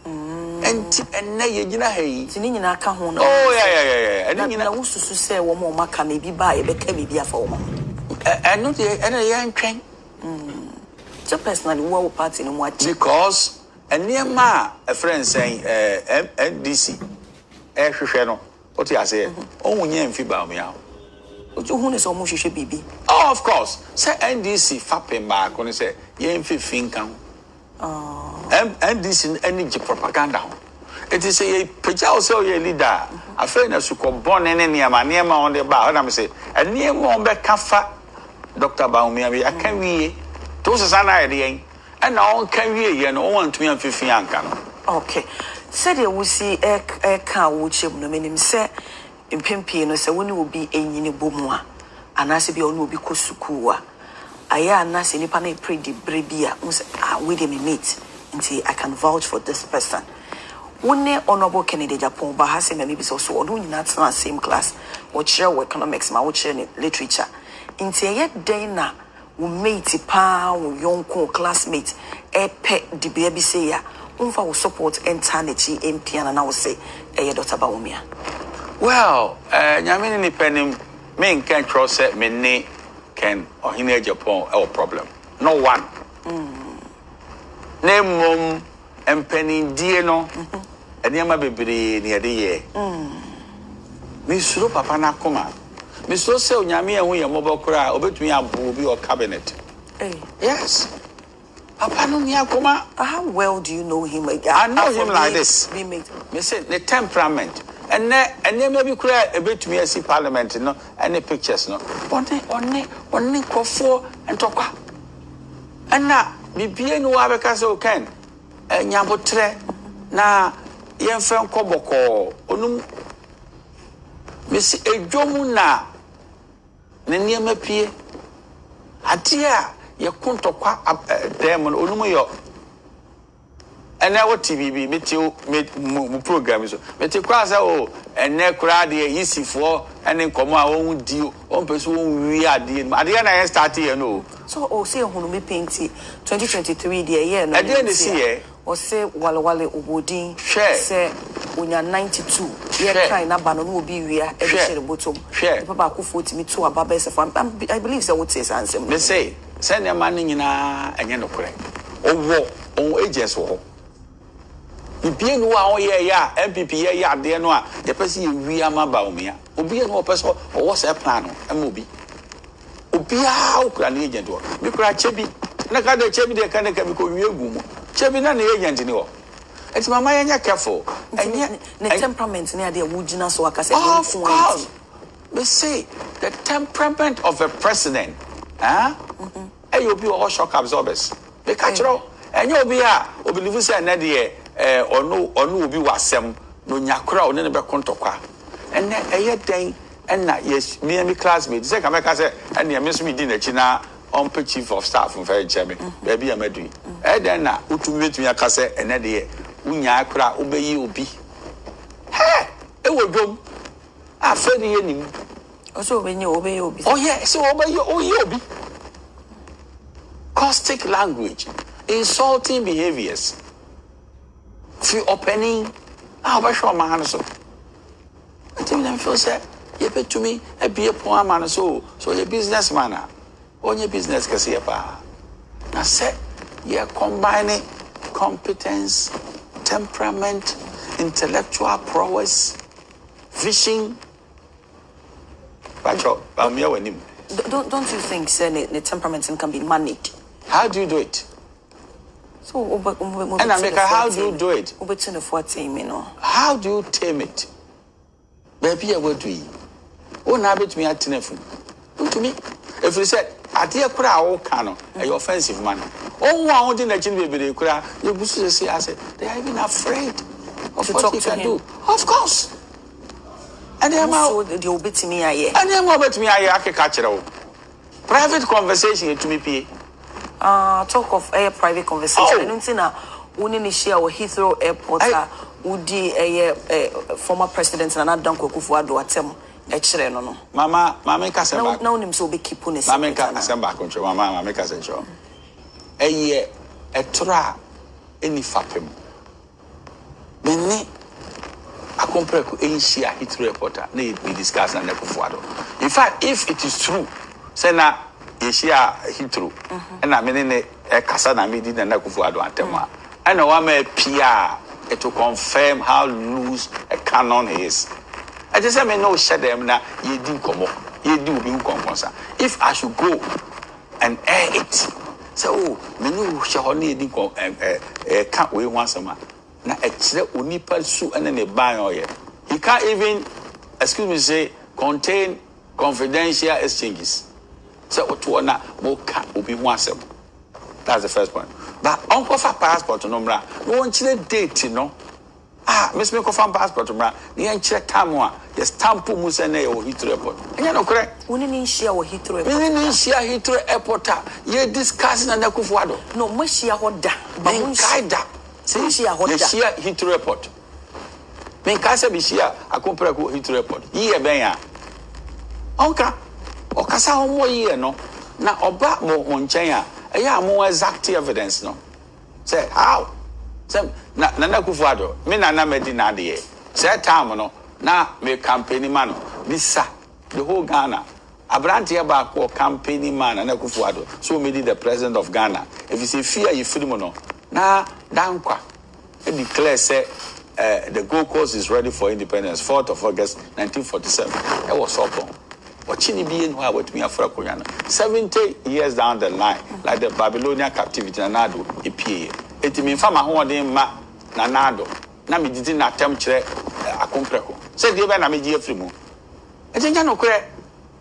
And nay you know hey. Tinina kahuna. Oh yeah. And then you know who say one more maka maybe buy a became be a former. And not the young train. So personally, what party in what? Because a near a friend saying, NDC, Shano, what you say, oh, yeah, and Fiba me out. Who is almost should be? Oh, of course. Say NDC, fapping back when you say, Yen Finkan. NDC energy propaganda. It is a picture so ye leader. A friend of Suko born in any near on the bar. And I say, and near more back kafa. Dr. Baumia, I can we those is an idea, and now can we and all 250 young. Okay, said you will see a car which you know, say in Pimpino, so when you will be a yini boomwa, and I say, you will be Kosukua. I am Nasi Nipane pretty brebia, with him meet until I can vouch for this person. One honorable Kennedy Agyapong, but has maybe so on not same class, or chair economics, my chair literature. Inti ye dena wo mate pa wo yonko classmate e pe de baby say ya umfa wo support entanichi MP and now say Dr. Bawumia. Well, nyame ni penim me nkan tro se me ne ken ohine Agyapong e problem. No one. Ne mom empeni die no. Eniama bebre ne ade ye. Me suro papa na koma. Me so se onyame ehun ye mobokura obetumi abo bi o cabinet. Yes. Papa no ni akoma. How well do you know him? I know him like this. Me say the temperament. And maybe cry a bit to me as parliament, no, any pictures, no. One for and talk. And now, be being no other castle can. And Yabotre, na yen fem koboko, onum Miss Ejomuna, Neniame Pie, Attah, your conto qua demon, onumo. And now what TV meet you programs. But you cross and neck crowd easy for and then come our own deal. One person we are dealing. At the end, I start here, no. So, say, who me painting 2023, dear year, at the end of the year, or say, Wale Ubodin, share, say, when you're 92, you're trying to ban will be we are every bottom. Share, Papa who 40 me to a babes of I believe so. What says answer? They say, send your money in and you're not correct. Oh, war, oh, agents war. If you know ya MPP ya de no a the person we am about me obi no person or what's a plan amobi obi a okra na agent wo me kra chebi na ka de chebi de ka na ka bi ko wie gu mu chebi na agent ni wo eti mama ya careful enye the temperament na de wugina so aka say of course we say the temperament of a president obi o shock absorbers be catch ro enye obi a obi live say na de onu obi wasem no nyakora oni ne be kontokwa enne eye den enna yes me classmate say kameka say enne me so me di na chi na on chief of staff for cheme be bia madui den na utumi betumi aka say enne de unya akora obeyi obi he e wodom afedi yenim also obeyi obi oh yeah so obeyi obi caustic language insulting behaviors free opening how show man so I think them feel say you pay to me a be a poor man so your businessman on your business kasi pa na say you combining competence temperament intellectual prowess vision don't you think say the temperament can be managed? How do you do it? So, and America, how do you do it? How do you tame it? Baby, I will do it. Oh, now bet me at telephone. To me, if you said, I dear crowd, canon, a offensive man. Oh, one thing that you be crowd, you will say, I said, they are even afraid of what you can do. Of course. And then the obit to me, and then what me, I can catch it all. Private conversation to me, P. Talk of a private conversation. I don't see now. We share with Heathrow Airport. Udi a former president and another Kufuado attempt. No. Mama Kasamba. Now, him so be keeping his. Mama Kasamba control. Mama Kasamba. A year a tra any fapim. Many a compare to Asia Heathrow Airport. Need be discussed and Kufuado. In fact, if it is true, say now. Asia Heathrow, and I mean a Casana made in the Nakufuado Antema. And a woman PR to confirm how loose a canon is. I just say, no, shut them now, ye do come up, ye do be concourse. If I should go and air it, so, Menu shall only can't wait once a month. Now, it's the Unipal Su and then a buy or yet. He can't even, excuse me, say, contain confidential exchanges. So what one will be one. That's the first point. But uncle for passport number, no one chile date, you know. Miss Miko from passport number, the ancient Tamwa, the stamp Musane or Heathrow Airport. And you know correct? We didn't share or Heathrow Airport. We didn't share Heathrow Airport. You're discussing and Kufuado. No, Meshia Hoda. Benkaida. See, share Heathrow Airport. Benkasa Bishia, a compare Heathrow Airport. Ye Benya. Onka. Okasa homo ye no na oba mo nchen a more exact evidence no say how Some Nana Kufuado, me Nana Medina de. Say time no, na me campaign man, this the whole Ghana. Abranti about campaigning man and Kufuado. So me the president of Ghana. If you say fear you feel no, na dankwa. It declares say the Gold Coast is ready for independence, 4th of August 1947. That was open. Watching being where with me Afra 70 years down the line, like the Babylonian captivity, Nanado, EPA. It means from a home ma Nanado. Nami didn't attempt a compreko. Said the Evan Amiji Frimu. I think I know correct.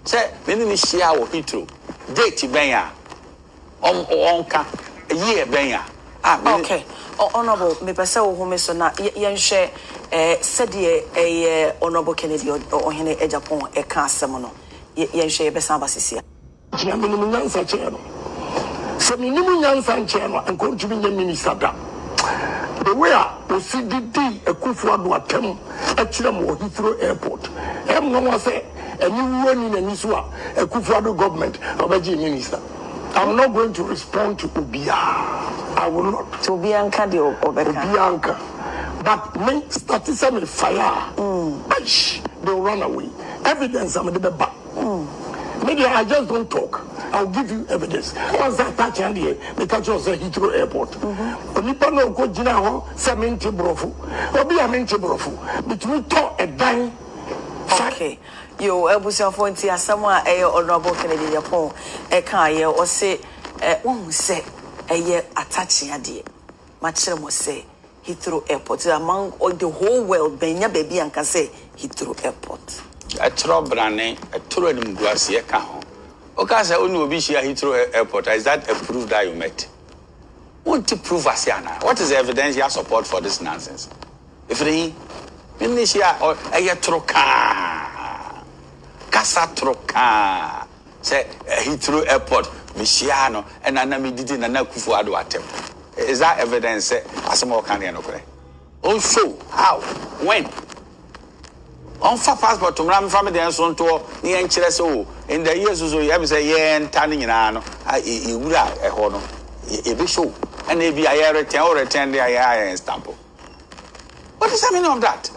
Say, many share or hitro. Date Benya. Onka, a year Benya. Okay. Honorable, me pesa who me so na yen share said ye a honorable Kennedy or hene Agyapong e ka asem no yen share be san basisia tia minimum nyansa che no so minimum nyansa che no enko ntumi nya minister da the way osididi Akufo-Addo atem a kire mo Heathrow airport em no say enyi woni na ni so a Akufo-Addo government obaji minister. I'm not going to respond to Ubia. I will not. To Bianca de Bianca. But me statism fire. They'll run away. Evidence I'm the back. Media, I just don't talk. I'll give you evidence. Once I touch and here, they touch us at Heathrow Airport. Nipa no go jina ho 70 brofu. Obi a minti brofu. Between talk a dime. Okay. Yo, ebusia for nti asama honorable Kennedy Agyapong ka ye o se won se Attah ade ma kire mo se Heathrow Airport among the whole world benya baby anka say Heathrow Airport Atro brane atro enim guase e ka ho o ka say oni obi shia Heathrow Airport. Is that a proof that you met? Want to prove asiana? What is the evidence you support for this nonsense? If they Indonesia or troka Casa troka say Heathrow Airport Michiano and Anami did in Akufo-Addo attempt. Is that evidence? Say Asamo Kanye no kore. Also, how? When? On for passport to ram family and so on to the enchiless in the years so you have say yen turning in ano you would a hono a big show and maybe I return the I stamp. What is the meaning of that?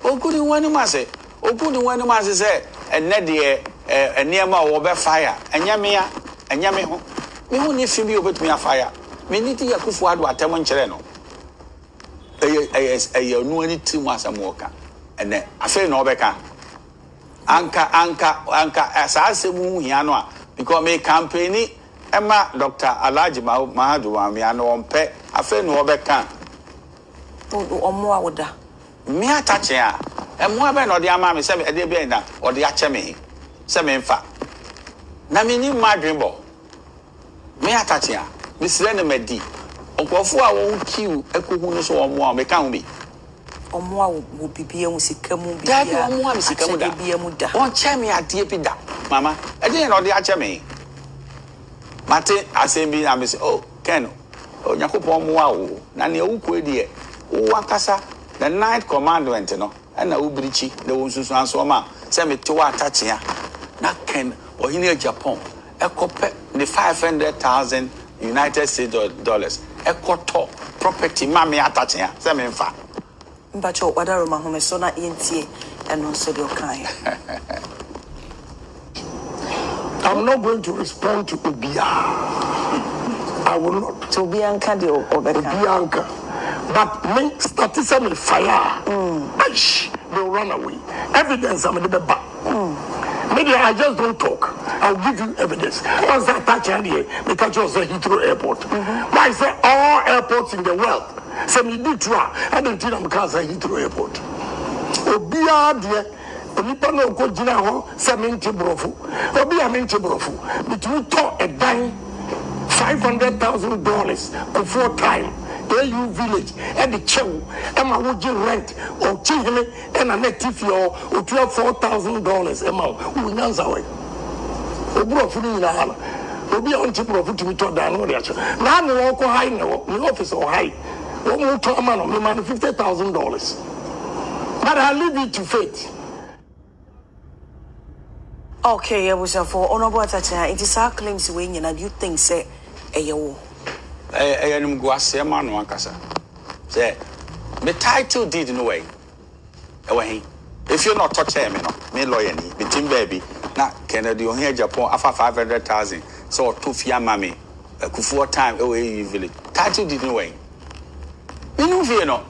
Oh, good in one say. Oh, good in one say. And Nadia, a near my over fire, and Yamia, and Yamiho. Me who need to be over me a fire. Me need to Akufo-Addo at Tamonchereno. A new 2 months and walker. And then I say no becca. Anka, as I say, Yanoa, because me campaign, Emma, Dr. Alaji Mahadu, Miano on pet, I say no becca. Or more would that. Me attach ya. And more than the Amami, semi a debena or the Achame. Semi in fact. Namini my dream ball. Me attach ya. Miss Lenny Medi. Uncle for I won't kill a kuhunus or more, me can't be. Or more would be Musikamu. That you want to be a muda. One chami at Diepida, Mamma. I didn't know the Achame. Mate, I say me, I miss, oh, Ken. Oh, Yakupon Wow, Nani Uku dear. Wakasa, the 9th commandment, you know. And Ubrichi, the Ususan Soma, send me to Attah here. Not Ken or in Agyapong. A copy the 500,000 United States dollars. A quarter property, Mammy Attah here. Send me in fact. But your other Mahome Sona Inti and also the Okai. I'm not going to respond to Ubia. I will not. To Bianca de Bianca. But me statism fire. They'll run away. Evidence I'm the back. Media, I just don't talk. I'll give you evidence. Once I touch and here, they touch us at Heathrow Airport. Why I say all airports in the world? Say me do try. I don't think I'm because at Heathrow Airport. Obia dear. Nipa no go jina ho 70 brofu. Obi a minti brofu. Between talk a dime $500,000 before time. AU village and the chow Emma would you rent or chihime and a native or $4,000 Emma who knows away. Obro funi na hala. Obi on chip of to be told down or the now no walk high no office or high. One more to man $50,000. But I leave it to fate. Okay, I was for honorable Attah. It is our claims when you think say a yo. I am Guasia Manu Ankasa. Say, me title deed in a way. Away. If you're not touching me, no, me lawyer, me team baby. Now, Kennedy, you hear Japan after 500,000. So, 2 fia mammy, a 4 time away you village. Title deed in a way. You know,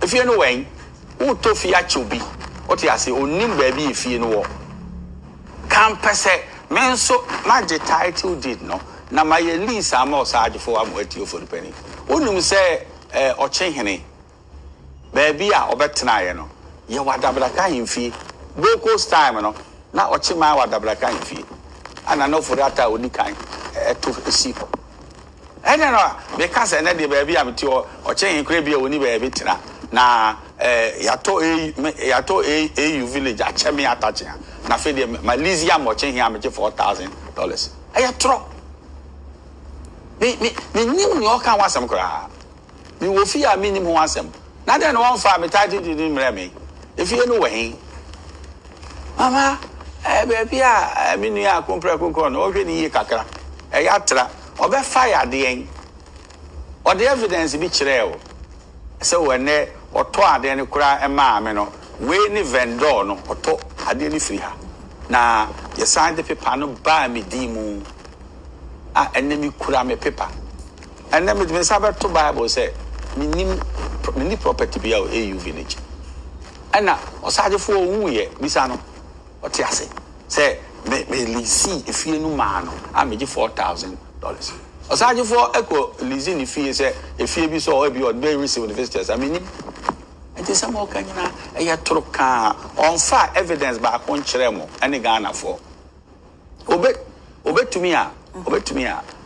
if you're no way, who to fia chubi? What you say, oh, nim baby, if you know. Can't pass it. Men so much the title did no. Now my lease I'm more charged for I'm waiting for the penny. Wouldn't say or change baby or better no. You what double kind fee. Goes time no. Now or chima what double kind fee. And I know for that I would kind to see. I don't know because I know the baby I'm to or change crabby only baby tina. Na yato a village a chemi Attah. Na fe my lease ya mo chen here am $4,000. I tro. Me nim ni o kan wasem kra. Me wo fi a minimum wasem. Na den one fa me title didn't me. If you know way. Mama, baby a me nua akompra kokon no hwe ni kakra. Ya tra. Obe fire de en. O the evidence bi kire o. So when oto ade ne kura ema me no we ni vendor no oto ade ni free ha na ye sign the paper no ba me di mu enemy kura me paper enemy me sabe to bible say me ni property be our AU village ana osaje fo wu ye bisa no oti ase say me lease if you no man no me give $4,000 osaje fo eko lease ni fee say if you be so be or be receive the visitors I mean it is some kind of a troka on far evidence by a concheremo and a Ghana for. Obey to me,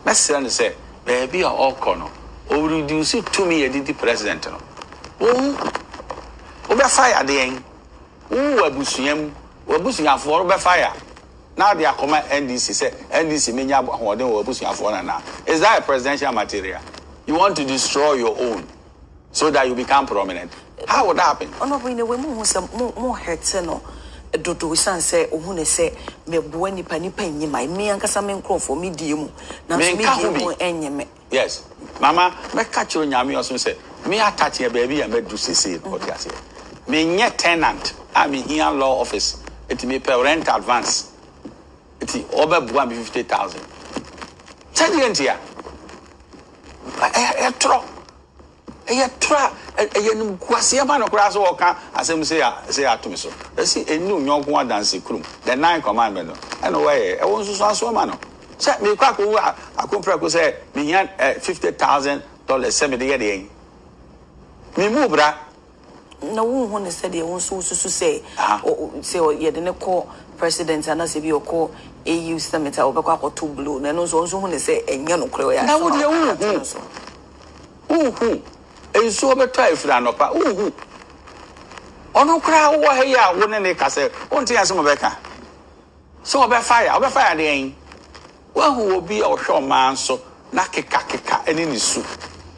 Messer and say, baby are all corner, or reduce it to me a DD president. Obey fire the end. Who are bushing for over fire. Now they are command NDC say NDC mania or they were bushing for now. Is that a presidential material? You want to destroy your own so that you become prominent. How would that happen? Oh no, we know more hurts no. Do san say ohune say me boa nipa nyi mai me ankasa me nkrofo me die mu na me die enye me. Yes. Mama, me catch you nyame oso say me attach here baby and me do sese what you say. Me nye tenant, I me here law office. It me pay rent advance. It over boa me 50,000. Change here. I tro. Tra yen kwase ma no kra so oka asem say ato me so see enu nyonko adanse krum the 9 commandment no e no way e won so so ma no say me kwa ko akompra ko say me yan $50,000 say me de ye de me mu bra na wo hu ne say de won so say ye de ne call president and say bi o call AU summit obekwa ko to blue na no so hu ne say enye no kra ya na wo de hu and so better if you are not. Ono kra wo he ya wo ne ka se wonti asem obeka so obe fire the en wo hu obi o hwe man so na keka eni ni su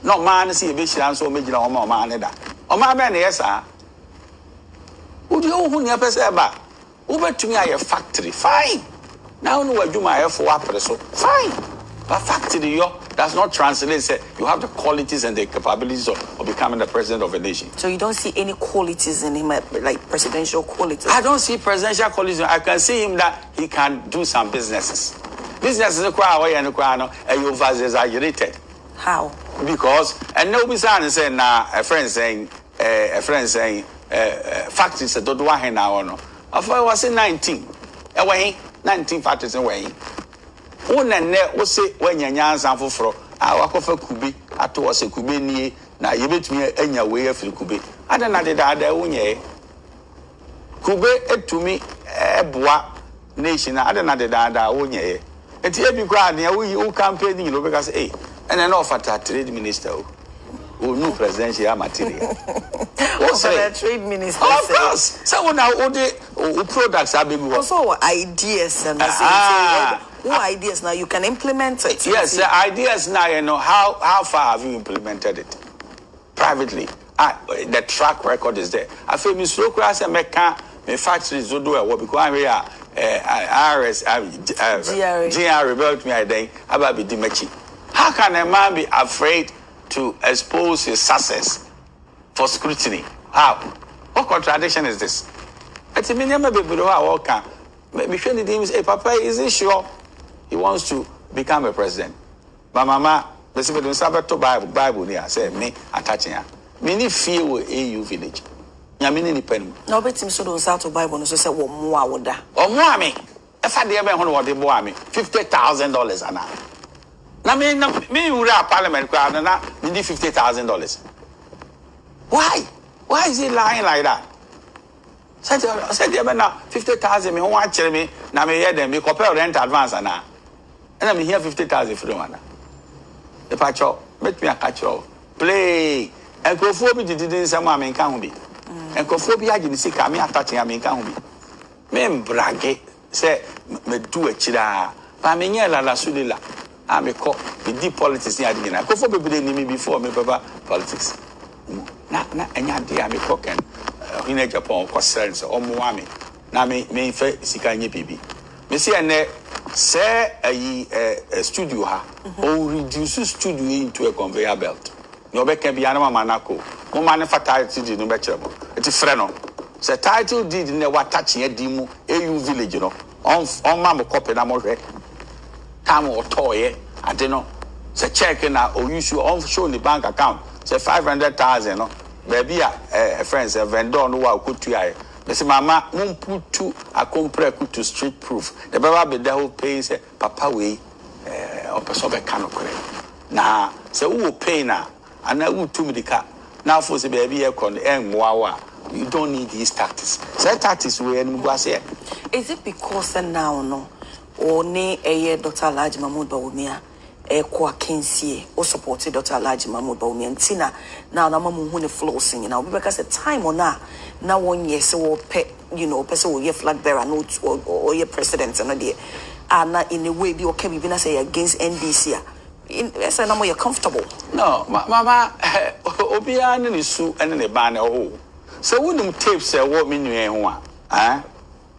no man se e be hira so o megina o ma ne da o ma be ne yesa wo di o hu ne pese ba wo betumi aye factory fine now no wadwuma aye fo apre so fine but factory yo does not translate say you have the qualities and the capabilities of becoming the president of a nation. So you don't see any qualities in him, like presidential qualities? I don't see presidential qualities. I can see him that he can do some businesses. Businesses are quite over exaggerated. How? Because and nobody saying now a friend saying factories that don't want now no. I was in 19. Away 19 factories away. One wo se wanya nyansa foforo a wakofa kube ato wo se kube nie na yebetumi anya we afiri kube ada na de da wonye kube etumi eboa nation ada na de da wonye enti ebi kwa na wo campaign ni lo because and na offer trade minister o new presidential material what's the trade minister of course so now all the products are being also ideas and what ideas now you can implement it? Yes, the ideas now, you know, how far have you implemented it? Privately. The track record is there. I feel Miss Locras and Mecca, my factories do what because we are GR rebelled me a day about the Dimechi. How can a man be afraid to expose his success for scrutiny. How? What contradiction is this? It's a minimum baby who are working. Maybe hey, Papa, is he sure he wants to become a president? But Mama, the Bible here say me attaching her. Many feel AU village. Yamini ni pen. No, but him so don't start to Bible no so say wo mo woda. O mo ami. If I dey be hono wo dey mo ami $50,000 ana. Na me wura parliament kwa na need $50,000. Why? Why is he lying like that? Said there now 50,000 me who want me na me hear them me compare rent advance ana. And me here 50,000 for one. The patcho make me a catch you. Play. And Crawford didn't say my main can be. And Crawford be agin sika me attaching a main can be. Me brage say me do a chida. But me nyela la sudila. I me call the deep politics near the dinner. Crawford be dey me before me papa politics. Na enya dey me cocken. In Agyapong concerns or Muami. Na me fe sika nye bibi. Me see ene say a studio ha or reduce studio into a conveyor belt. No be can be anama manako. Mo man fa title deed no be chebo. Eti frɛ no. Say title deed ne wa touching edimu AU village no. On ma mo copy na mo hwɛ. Time o toye ade no. Say check na o use on show the bank account. Say 500,000 no. Baby a friend say vendor no wa kutu aye. Me say mama mun putu akompre kutu street proof. The baba be the whole pay say papa we o person be kan okure. Na say who pay na and who to me the car. Now for say baby e kon enwa you don't need these tactics. Say tactics we en go say. Is it because now no or ne Dr. Alhaji Mahmood Bawumia kwa kensie o support Dr. Alhaji Mahmood Bawumia ntina na mamu hu ne flossing na obi beka say time on na one year so wo pe person wo ye flag bearer no or ye president no dey na in a way bi o can be na say against NDC in say na mo you comfortable. No mama obi an ni su ene ne ban na ho so wonum tapes say wo me nuen ho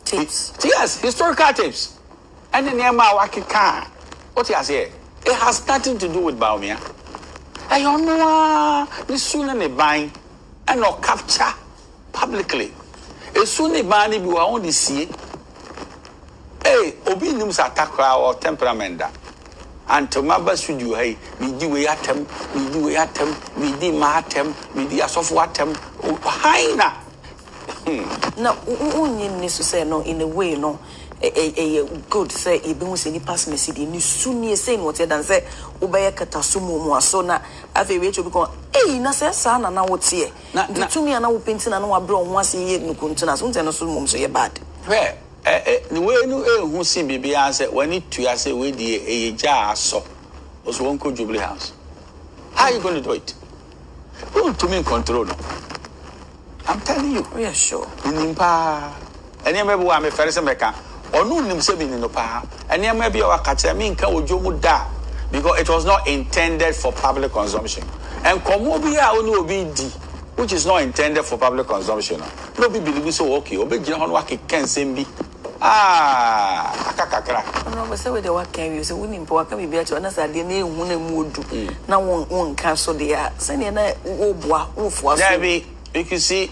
tapes. Yes, historical tapes. And the name of Wakika. What you say? It has nothing to do with Bawumia. I don't know. This soon and a buying and not capture publicly. As soon as Bani be only see. Hey, Obinum's attack or temperament. And to my best with you, hey, we do a atom, we do a atom, we do matem, we do a soft watem. Haina. No, only necessary no in a way no. A good say e be say ni pass message ni suni say what dan say obeye katasumu mu aso na ave we cho because na say sa na wote e the to me na wo painting na wa bro ho ase ye nukuntu na so nte no so mum so ye bad where the way no hu sin bibia say when it to say we dey ja aso so won ko Jubilee House. How are you going to do it? Who to me control no? I'm telling you. Yeah, sure. Nimpa ene mebe wa me fere se meka onu nim se bi ni no pa ene mebe wa ka che me nka ojomu da because it was not intended for public consumption and komo bi a oni obi di which is not intended for public consumption no be believe so okay obi gina hono wa ke ken bi akakakra no be say we dey work can you say we nim po aka bi bia che na sa de na ehu na mu odu na won kan so de a se ne na wo boa wo fo aso. You can see,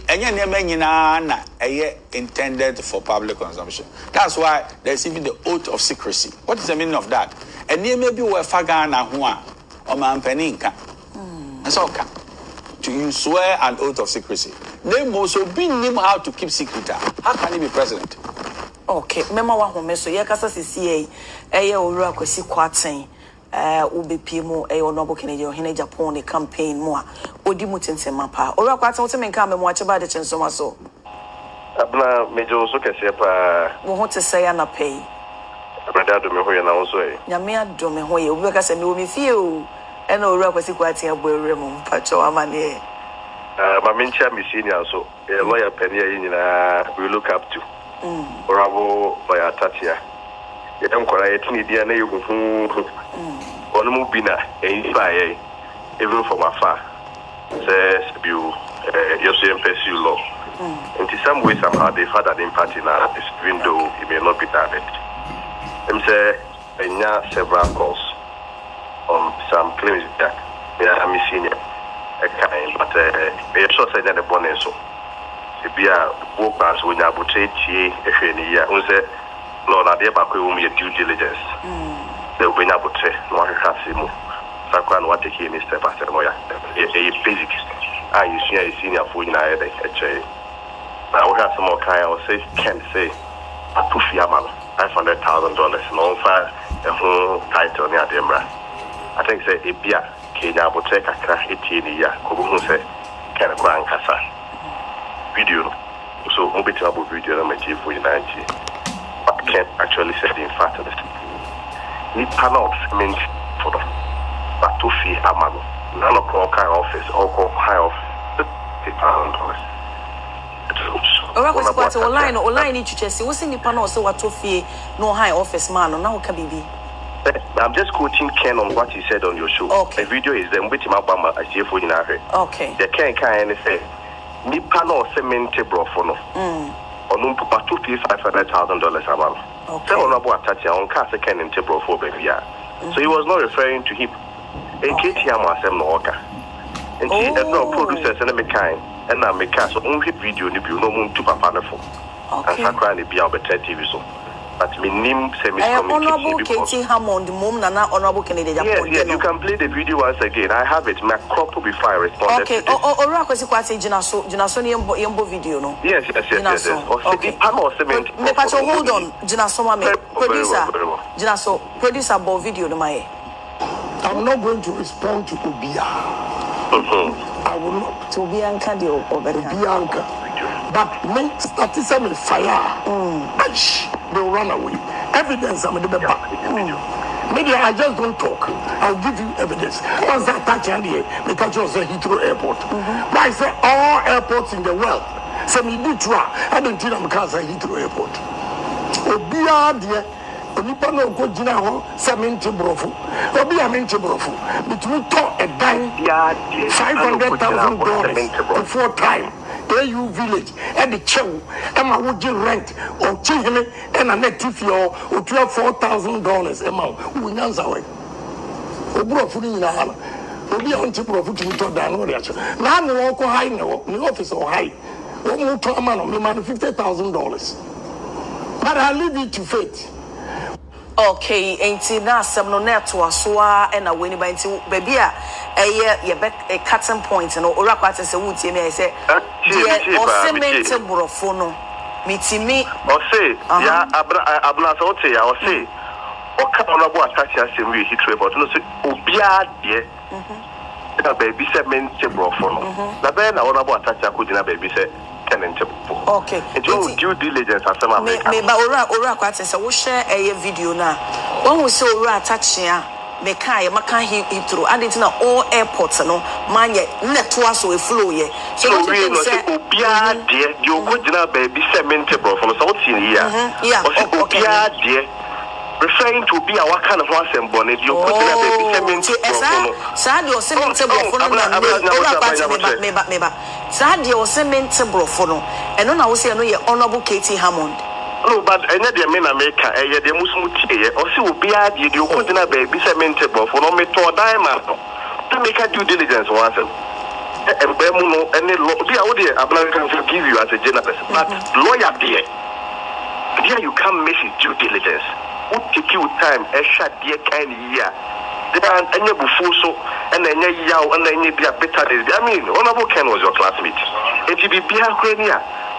intended for public consumption. That's why there's even the oath of secrecy. What is the meaning of that? And you maybe were fagana hua or mampeninka. That's all. You swear an oath of secrecy. They must also be him how to keep secret. How can he be president? Okay, remember what home so yeah, kasa CCA, owura kwesi kwaten. Ubepimo Honorable Kennedy or Agyapong the campaign more. Odi mutente mapa. Ora kwata wote menka me mo acheba de chenso so. Abna mejo so kese pa. Wo ho te say na pay. Brother do me ho ye na wo so e. Nyame adom me ho ye. Obi ka se me wo me fie o. E na ora kwasi kwaten aboere mo mpacho amane. Ma mencha me senior so. E lawyer penny yi nyina we look up to. Orabo lawyer Attah. Yem kwara yetini dia na yuhu onu mu bina inspire even from afar says you pursue law in some way somehow they've had an impact in our even though it may not be direct. Say enya several calls on some claims that they are missing kind, but it's also said that the bonnet so. If you are walk past when you are portrayed, if you are, Lord, I dare back with your due diligence. The when you portray, no one has him. Sakwan, what take in step after Moya, a basic. I use a senior for in a day. Now we have some more kind of say, can say, a $2,500,000, no fire, a whole title near Demra. I think say a beer, Kyea will take a crash 18 a year, Kubu say, can a grand casa video. So, we'll be about video on my TV for 90. But I can't actually say the fact of this. Need panels means for them. But $2,500,000, none of all kind of office, or high office, $50,000. Online each chest. What's in the panel? So what to fee no high office man or now can be. I'm just quoting Ken on what he said on your show. Okay. The video is them with him up I see for in our okay. The Ken can say ni panel cement brofono. On $2,500,000 a month. Okay. So on about Attah on cast a Ken in Tebrofo baby. So he was not referring to him. A KTM was no worker. And he had no producers and a kind. And I make us only video if you know moon to Papa phone. And Sakran be our better TV so. But me name semi honorable Katie Hammond, the mom Nana honorable Kennedy. Yes, you can play the video once again. I have it. My crop will be fire responded. Okay. Or Rakosi Kwasi Jinasoni Yembo video, no? Yes. Okay. Me pacho hold on, Jinasoma me producer. Jinaso producer about video no my. I'm not going to respond to Obia. I will not. To Bianca the Bianca. But me statism fire. They'll run away. Evidence I'm in the back. Maybe I just don't talk. I'll give you evidence. Once I touch here, because you say Heathrow Airport. But I say all airports in the world. So me do try. I don't think I'm because I Heathrow Airport. Obia dear. Nipa no go gina ho seminti brofu obi aminti brofu between talk a dime $500,000 before time AU village and the chow Emma would you rent or chihime and a native or $12,000 amount who answer way obrofu ni na hala obi aminti brofu to talk down no reaction na no walk high no office or high o mu to amano me man $50,000 but I leave it to fate. Okay, ain't na some no net to aswa and a winning by baby a cutting point no or rapat as a wood team I say or cement brofono mitimi or say abna so say or say o ka ona bo Attah say we Heathrow but no say obia de na baby cement brofono na be na ona bo Attah ko dina baby say okay. It's due diligence as some me ba ora kwate se wo share a video na won wo se ora Attah me kai maka Heathrow adint na all airports no manye netwa so e flow ye so what you say obia de you go dina baby cement bro from so what in here obia de referring to be our kind of one symbol you go dina baby cement bro sa de o cement bro no na ora kwate me ba Sadia or cement brofono, and on I say no ye honorable Katie Hammond. No, but any de men America, the Muslim or see will be a you couldn't have baby cement brofono me to a diamond to make a due diligence once. And Bemuno and the audio American forgive you as a journalist, but lawyer dear. Here you can't miss due diligence. Would take you time a shot dear kind year. Then any bufuso and then yaw and then be a better day. I mean, honorable Ken was your classmate. If you be Bianca,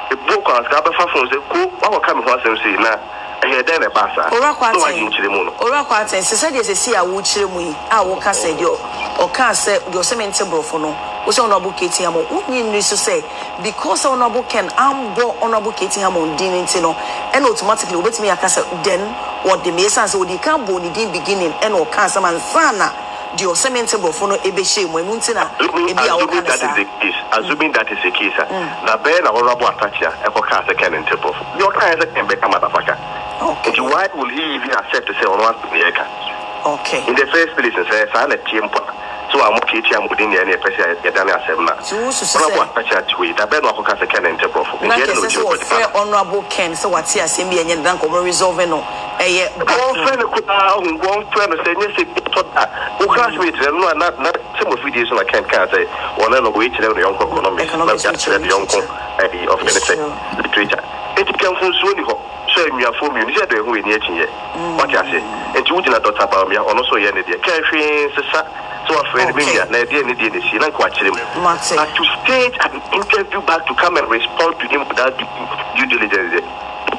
the book on Scabba phones, our coming once and say, nah, I had then a bassa. Ora Quatin said, yes, I see a wood chimney. I will cast your or can't say your cement brofono. Was honorable Katie Hammond. What you need to say? Because honorable Ken, I'm honorable Katie Hammond, Dinintino, and automatically with me a cast then. What the Masons would come bone in beginning and or cancer man sana, the cement brofono ebe shame when Muntina. Assuming that is the case, the Ben or Attah, a podcast can interpret. Your kind can become a motherfucker. Okay, why will he even accept to say on one acre? Okay, in the first place, says I let him. So I'm okay, I'm within the person get down as I'm not. So Attah to it. I bet not because I can interpret. Honorable Ken, so what's here, send me and then come resolve no. One friend say, who classmates, not some of videos I can't say one of the way to the young economics, not just the young of literature. It can from Sony. So you are for me, you said who in here. What I say, and you wouldn't have thought about me, or also any day. Carrying so afraid of me, and I didn't need the scene and watch him. But to stage an interview back to come and respond to him without due diligence.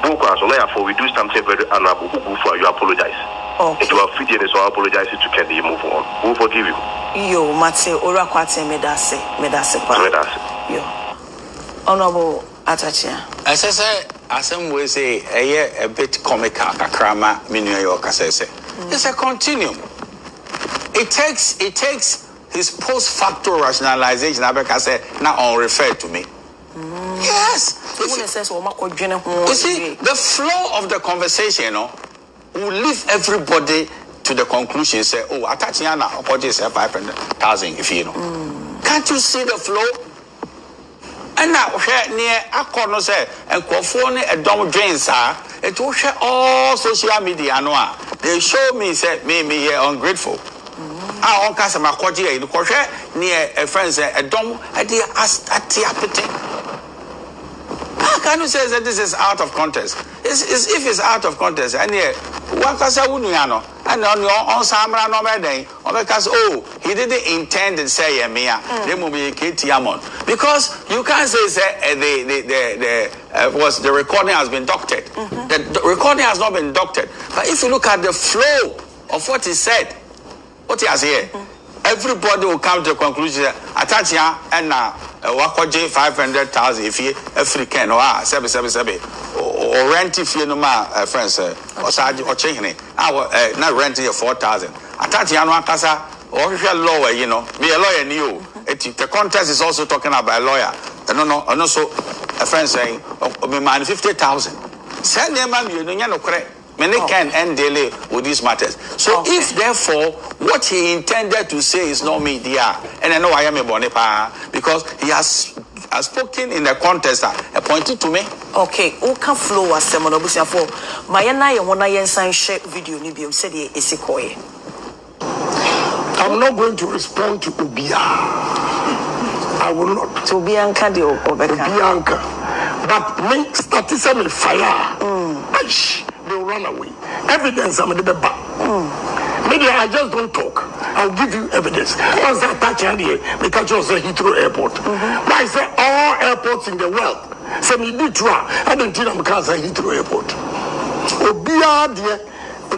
Therefore, we do something very honorable. For you apologize. Okay. To our feeding, so I apologize to Kenny. Move on. Who forgive you? Yo, Matse, Ora Quate Medase. Yo. Honorable Attah. As I say, as some will say, a bit comical, Kakrama, New York, as I say. It's a continuum. It takes his post facto rationalization, I say, now on refer to me. Yes. You see, the flow of the conversation, will leave everybody to the conclusion, say, oh, Attah, or just 500,000 if you know. Can't you see the flow? And now, near Akono say, and Kofone a dumb drains are, it will share all social media. They show me, say, me here ungrateful. I on Casama Quadia, the crochet near a friend, say, a dumb idea as at the appetite. How can you say that this is out of context? If it's out of context, and here, what can I say? And on your own Samra no day, or because he didn't intend to say Mia, they will be Kyea because you can't say the recording has been doctored. The recording has not been doctored. But if you look at the flow of what he said, what he has here, everybody will come to the conclusion that Attah and Wakoje 500,000 if he African or 777 or rent if you know my friends or Saji or Chihini. Not renting 4,000. Attah no Akasa or if you're a lawyer, you know, be a lawyer new. The contest is also talking about a lawyer. No, and also a friend saying, oh, man, 50,000. Send them, you know, correct. Many can end daily with these matters. So if therefore what he intended to say is not media, and I know I am a Bonipa because he has spoken in the contest appointed to me. Okay, Oka flow as Semono Busia for Mayana Yona Yensan share video Nibium said he is Koye. I'm not going to respond to Ubia. I will not. To Bianca de Bianca. But me started some fire. They will run away. Evidence I'm the back. Maybe I just don't talk. I'll give you evidence. Once I touch on here, because you say Heathrow Airport. But I say all airports in the world. So me do try. I don't think I'm because I Heathrow Airport. Obia dear.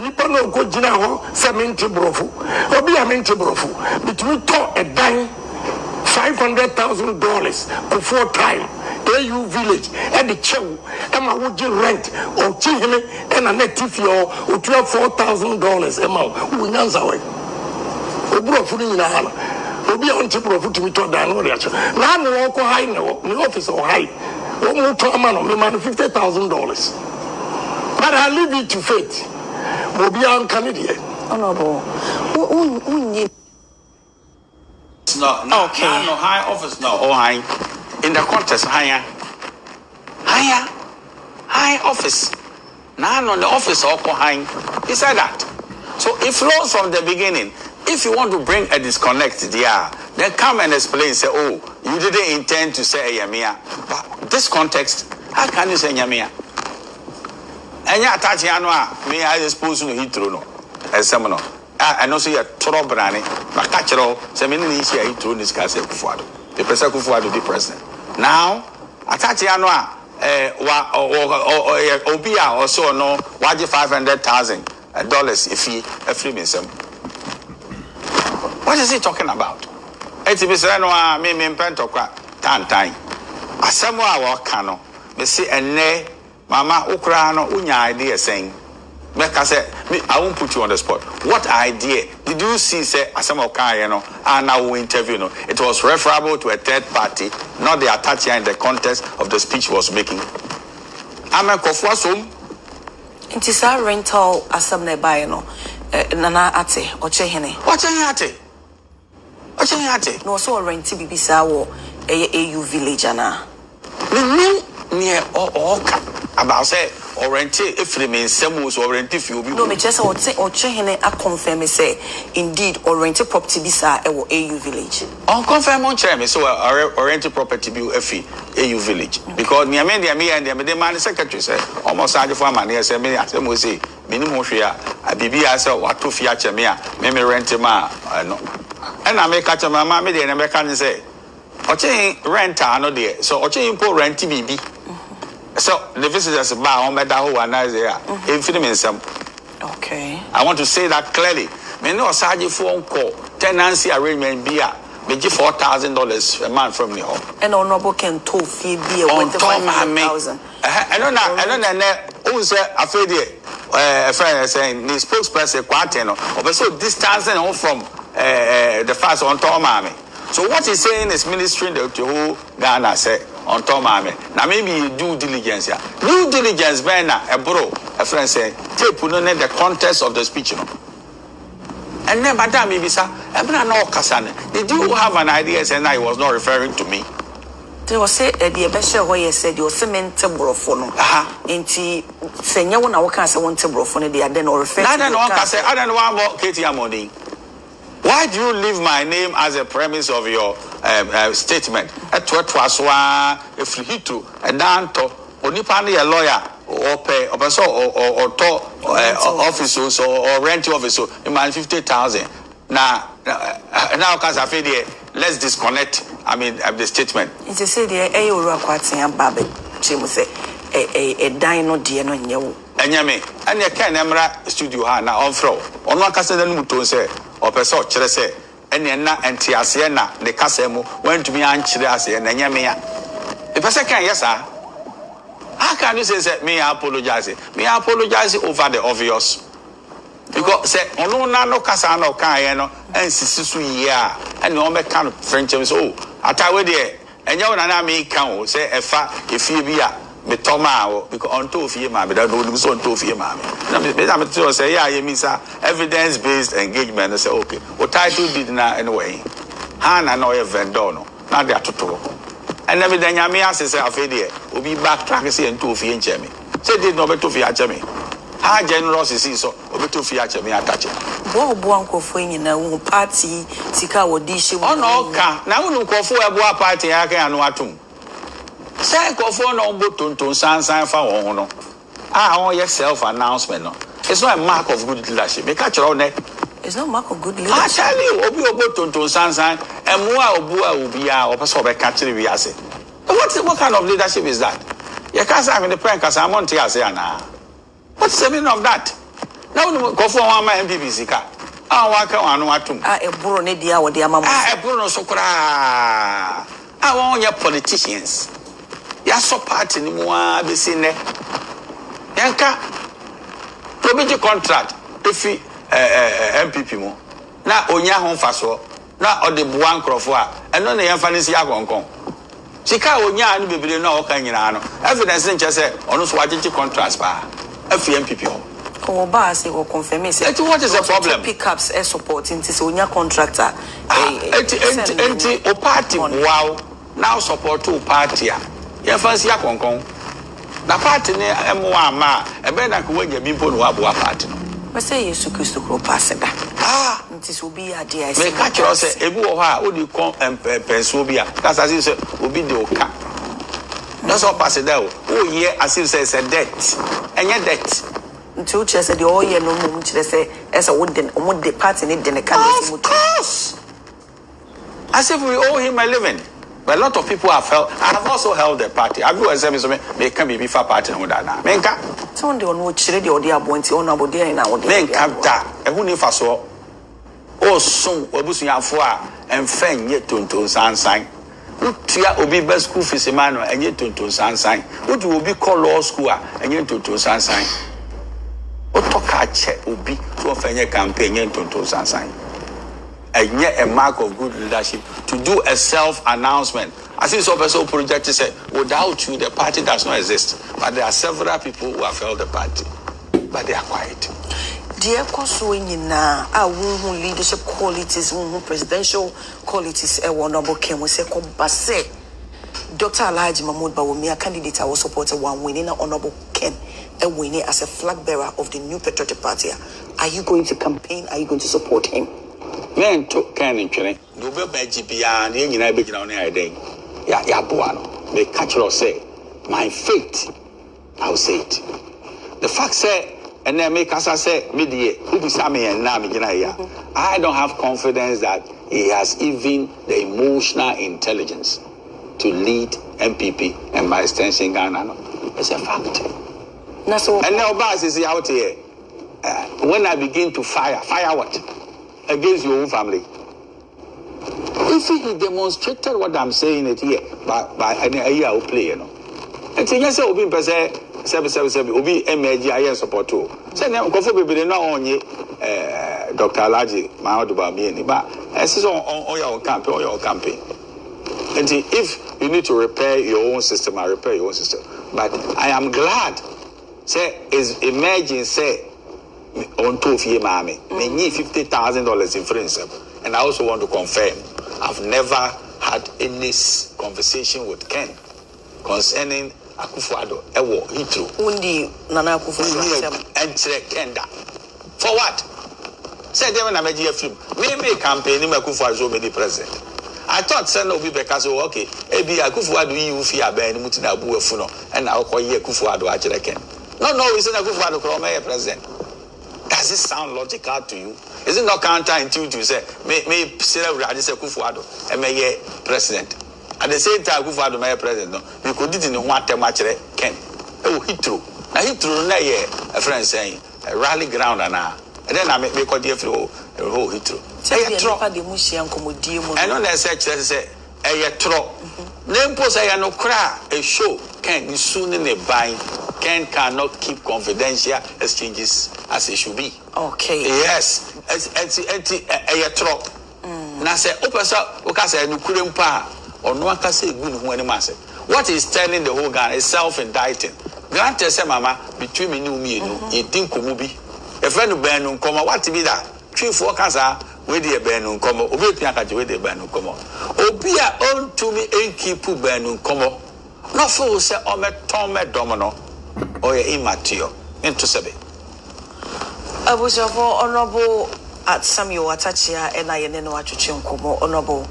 Nipa no go jina ho se minti brofu. Obi a minti brofu. Between talk a dime $500,000 before time. AU village and the chew Emma would you rent or chihime and a native or $4,000 amount who knows away. Obro food in a hana. Obi on tip of to be told down on the actual. Now I'm walk high no office or high. One more to a man of me man $50,000. But I leave it to fate. Obi on Canadian. Honorable. No, okay. No high office, no, high. In the contest, higher office. Now on the office, high. He said that. So it flows from the beginning. If you want to bring a disconnect there, then come and explain. Say, oh, you didn't intend to say Yamia. But this context, how can you say Yamia? And you attach Yanwa, me I suppose to Heathrow no, as someone. And also your Toro Brani, but catch it all. So many things here to discuss it before the president to be president. Now, Attah Obia or so no, why $500,000 if he a free minsem. What is he talking about? It's a no me pentokwa time. As someone walk cano, me see a ne, Mama Ukrano, unya idea saying. I said, I won't put you on the spot. What idea did you see? Say, Asamo Kyea, and now we interview. It was referable to a third party, not the Attah in the context of the speech was making. I'm a Kofwasum. It is our rental assembly by Nana Ate or Chehene. What's Ate? No, so renty Bibisa or AU village. Anna. Near or about say, orientate if the means some was orientate if you be. No, me just or chehene a confirm say indeed oriented property bisa ewo AU village. On confirm on chairman so oriented property be AU village because me and the man secretary say almost charge for money say me say minimum hwea abibi ase wato fia cheme a me rent ma no and I make catch mama me dey na make can say oche rent no dey so oche impo rent bibi so the visitors ba on better ho ana say infinitum. Okay, I want to say that clearly. Me no charge phone call tenancy arrangement be a me give $4,000 a month from the home. And honorable can to fee be a 25,000. I don't know. Who say afraid a friend saying the spokesperson quarantine or so distancing home from the fast on Tom Army. So what he's saying is ministering the whole Ghana say on Tom Army. Now maybe you do diligence here. Due diligence, Bena, a bro, a friend say, take put on the context of the speech. And then, Madam Ibisa, did you have an idea saying that he was not referring to me? They will say the Besha where you said you're cementable for no. Inti Senya one our cancer one table for they are then or referring. I don't know one more Katie Amoni. Why do you leave my name as a premise of your statement? At what was one if you hit to a danto or Nipani a lawyer or pay or so or officers or rent officer in my 50,000. Now because I feel let's disconnect. I mean the statement. It's a say the Ayo Quatin and Baby Chimuse a dino dear no you. And yame and you can emra studio now on throw on one castle muton say or person say and na and Tiasiana the Casemo went to me and Chirasi and Yamea. The person can yes sir. How can you say me apologize? Me apologize over the obvious. Because say ono na no kasa na kan no ensisisu ya and no make kind of friendship so Attah we there enye na me kan o say efa efie bi a me toma o because onto ofie ma be da no so onto ofie ma na me tell say yeah yemisa evidence based engagement say okay o title did na anyway ha na no vendor no na dey atoto and evidence ya me ase say afi there obi backtrack say onto ofie ncheme say did no be to ofie acheme ha generous is so obeto fi acheme atache bo ankofo nyina wo party sika wo di hye wo no ka na wo nkofo ebo party aka anu atum say nkofo no bo tonton sansan fa wo ho no won ye self announcement no it's not a mark of good leadership make achoro ne it's not mark of good leadership actually obi obo tonton sansan emu a obu a obi a opeso be ka kire wi ase what kind of leadership is that you can't say the prank as amonte ase ana. What's the meaning of that? Now go for one my MPP sika. Waka wanu atum. Eburo ne dia wo dia mama. Eburo no so kra. Won your politicians. Ya so party ni mu a be sine. Yanka probity contract if MPP mu. Na onya ho faso. Na ode buan krofo a. Eno na yemfa ni sia konkon. Sika onya anu bebere na o kan nyina no. Evidence nche say ono so wagye contracts pa. FMPP. Oh, boss, will confirm it. What is the problem? Pickups air support into Sonia contractor. O party wow now support to party. You fancy a concon. The party near M1 ma, a better when you be born wabua party. But say you supposed to grow passing that. This will be a dear. May catch you say, Ebu, would you come and Pensubia? That's as you say, will be the oka. That's all passed out. Oh, yeah, as you say, it's a debt. And your debt. Two chairs at the all year no more, say, as a wooden, would depart in it, then a candle. Of course. As if we owe him a living. But a lot of people have held, I have also held the party. I've always said, may can be before party with that now. Menka. Someone don't know which radio they are going to own about there in our day. Menka, and who never saw. Oh, soon, Obusia Foa, and Fen yet to sign. Tia obi best school fees Emmanuel and yet to sunshine. What will be called law school and yet to sunshine? What talk check will be to offend your campaign yet to sunshine? And yet a mark of good leadership to do a self-announcement. As this also project said, without you, the party does not exist. But there are several people who have held the party, but they are quiet. Dear Kosuina, our leadership qualities, presidential qualities, a honorable Ken was a Dr. Elijah Mahmoud Bawumia candidate I was supported one winning an honorable Ken winning as a flag bearer of the new patriotic party. Are you going to campaign? Are you going to support him? Men took can in training. No be GPR, the United Big on the idea. Ya buano. They catch or say, my fate, I'll say it. The fact say, and then make us say, media, who be Sammy and Nami, I don't have confidence that he has even the emotional intelligence to lead MPP and by extension Ghana. It's a fact. And now, Bas is out here. When I begin to fire what? Against your own family. If he demonstrated what I'm saying it here, by a year will play, you know. And so, yes, Obi Pese, 777, Obi MAG, I support too. So now, go for baby, not only Dr. Alaji, Mahaduba, but as is on your campaign. And if you need to repair your own system, I repair your own system. But I am glad, say, is emerging, say, on 2 years, mammy, me need $50,000 in friends. And I also want to confirm, I've never had any conversation with Ken concerning Akufo-Addo. Ewo, Hitro. Undi Nana Akufo-Addo. Enter Kenda. For what? Say them when I made a film. Maybe campaign in Akufo-Addo be the president. I thought Sen Obi because okay, Ebi Akufo-Addo you fear Ben Mutina Buefuno, and I'll call you Akufo-Addo actually Ken. No, it's not Akufo-Addo Krome president. Does it sound logical to you? Is it not counterintuitive to say, may Sarah Radis Akufo-Addo and may president? At the same time, Akufo-Addo may president, no, you could do it in one time match, Ken. Oh, he true. Now, he true, a friend saying, a rally ground, and then I make a dear flow, oh, he true. I don't say, a tro. Name post I no cry, a show, Ken, you soon in a bind. Ken cannot keep confidential exchanges as it should be. Okay. Yes. It's a trop. Now say, Opasa, Okasa, you couldn't pa, or no one can say good when a master. What is telling the whole Ghana is self indicting. Granted, say, Mamma, between me and me, you think Kumubi. A friend of Ben come, what to be that? 3-4 casa, with the Ben come, Obi Piaka with the Ben come. Obia own to me and keep Ben come. No fool say, Ome Tome Domino. Or immature into Sabi. I was of honorable at Samuel Attah and I know what to Chinkomo, honorable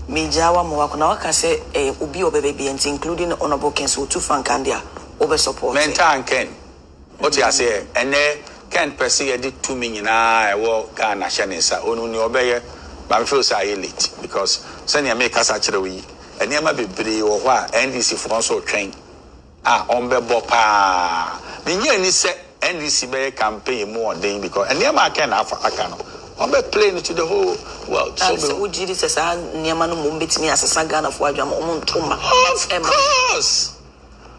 Mijawa Mwaka say a Ubi baby, including honorable Kensu to Frankandia over support. Mentan Ken. What you say, and there can't pursue a 2 million. I walk Ghana Shanisa, only obey, but I feel so elite because Sanya make us actually, and never be brave or what NDC for also train. On the bopa. The year ni say NDC be campaign more than because and never can have I can on be playing to the whole world. So we did this as a near man who beat me as a Sagana for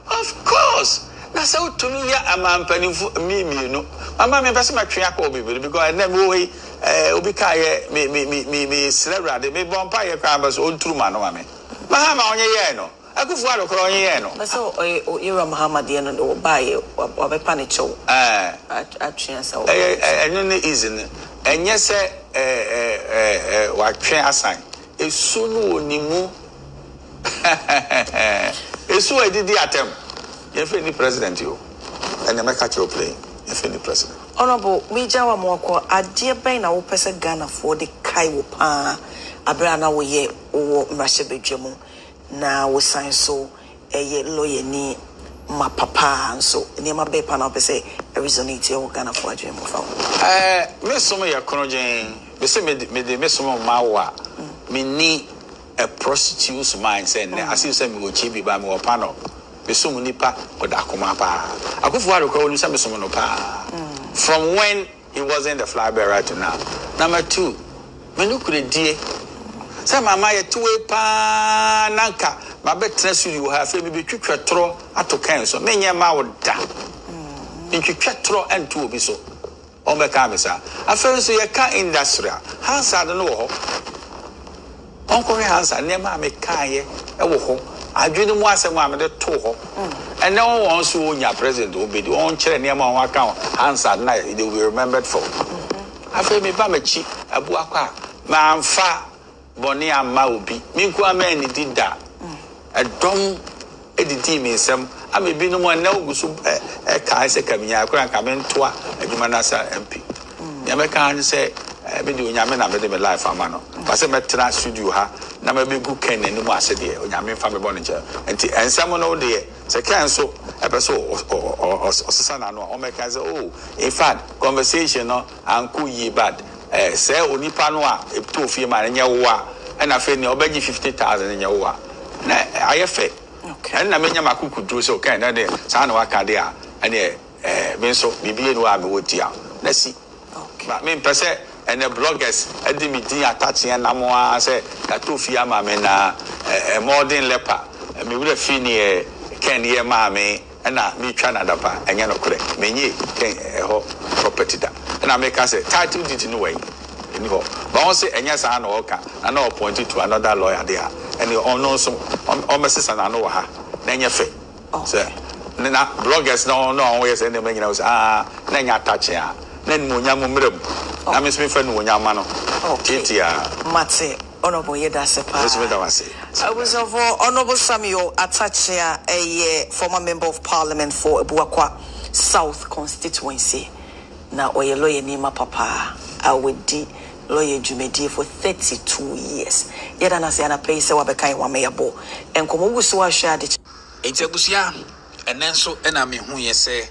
Of course. That's how to me a man penny for me, you know. My mamma pass my track because I never way Ubikaye me celebrate, they may vampire crabs old true man, mammy. Mahama on your no. I could follow Croyeno. So, you're a Mohammedian or buy or a panicho. A chance. And then isn't. And yes, what chair sign. It's soon Nimu. It's so I did the attempt. If any president, you and I catch your play. If any president. Honorable, we Jawa Moko, a dear Bain, our person Ghana for the Kaiwopa, Abrana, we or Rashabe Jemu. Now we sign so a lawyer ni my papa and so near my baby and I'll say a resonate or Ghana for a dream of Miss Summer Yakonojan, the same me the Miss Summer Mawa, me need a prostitute's mindset, and I see some will chibi by more panel. The Sumunipa or Dakumapa. I could follow calling some Sumunopa from when he wasn't the fly bearer to now. Number 2, Menukure dear. Some of my 2 pa nanka, my better you have maybe quick throw at to cancel. Many a mouth. In quick throw and 2 be so. On the camisa. I feel so a car industrial. Hans I don't know. Uncle Hans I never make Kyea a woho. I didn't want someone with a toe. And no one who your president will be the own chair near my account. Hans at night they will be remembered for. I feel me Bamachi, a buaka, man far. Bonia Maubi, Minkua man did that. A dom edit me some ame bi no mo na ogusu ka ise kaminya akura ka me ntoa adwuma na sa MP ya me ka an say be de onyame na be de me life ama no ba se me tra studio ha na me be gu ken ni mu ase de onyame fa me bone nche enti ensam no de se kan so ebe so osesa na no o me ka say oh in fact conversation no anku yi bad say onipa no a to fie ma nya wo a na fe ni obaji 50,000 nya wo a na ayefe okay na me nya makuku duro so kan na de sa na waka de a ene me so bibie no a be woti a na si okay ba me pese and the bloggers edi mi din Attah na mo a say ka to fie ma me na modern leper me wura fi ni ken ye ma me na me twa na dapa enya no kure me nyi ken ho property da na me ka say title deed no way ni ho ba won say enya sa na o ka na na appointed to another lawyer there and on no so on message na no ha na nya fe say na bloggers no we say na me nyina say na nya Attah a na ni mo nya mo mrem na me so me fa ni mo nya ma no titia mate honorable Yeda Sepa. I was of Honorable Samuel Attah, a former member of parliament for Ebuakwa South constituency. Now, oye lawyer Nima Papa, I would di lawyer Jumedi for 32 years. Yeda Nasiana pay se wabekai wameyabo. And Komogu Swa shared it. Ejabusia, and then so enemy who ye say,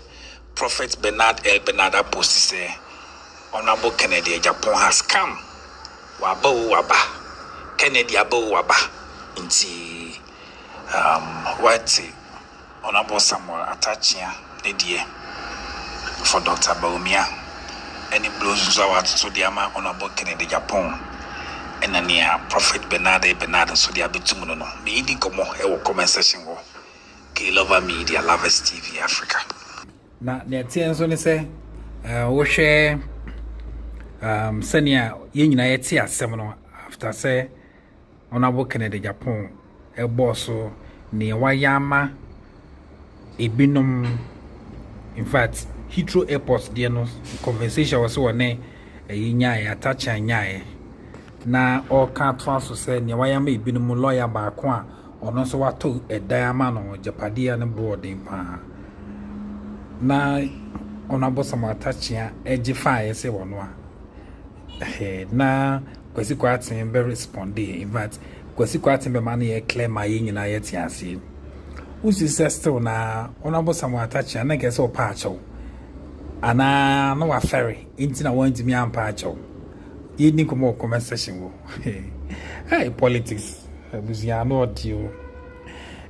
Prophet Elbenard post say, Honorable Kennedy Agyapong has come. Waba. Kennedy abo waba inti what Honorable Samuel Attah nedie for Dr. Baumia any blows zawat so diama Honorable Kennedy Agyapong enania Prophet Elbenard so dia bitum no me idi komo e wo comment section wo Kyea Media Lovers TV Africa na ne tie so ne se wo hwe senia ye nyina ye tie asem no after say Honorable Kennedy Agyapong bosso ne wayama ebinum in fact Heathrow Airport there no conversation was one nyae Attah nyae na all can't transfer say ne wayama ebinum lawyer ba ko a ono so wato edama no Japadia ne boarding pa na Honorable Samuel Attah ejifa say wono a na kwesi kwatin be respond in fact kwesi kwatin be man ye clear my nyina ye tiase usi still na Honorable Samuel Attah na get so pa acho ana no wa ferry inti na want me ampa acho ye ni komo comment section wo hey politics abuzia no dio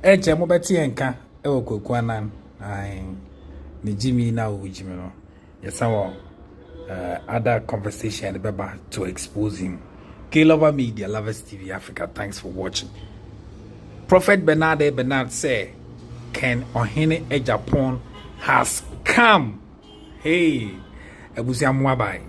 eche mo beti enka e wo koku anan ai ni jimi na wo jimi no yesawo other conversation to expose him. Kyea Media Lovers TV Africa, thanks for watching. Prophet Elbenard said, Ken Ohene Agyapong has come. Hey, Ebusia Mwabai.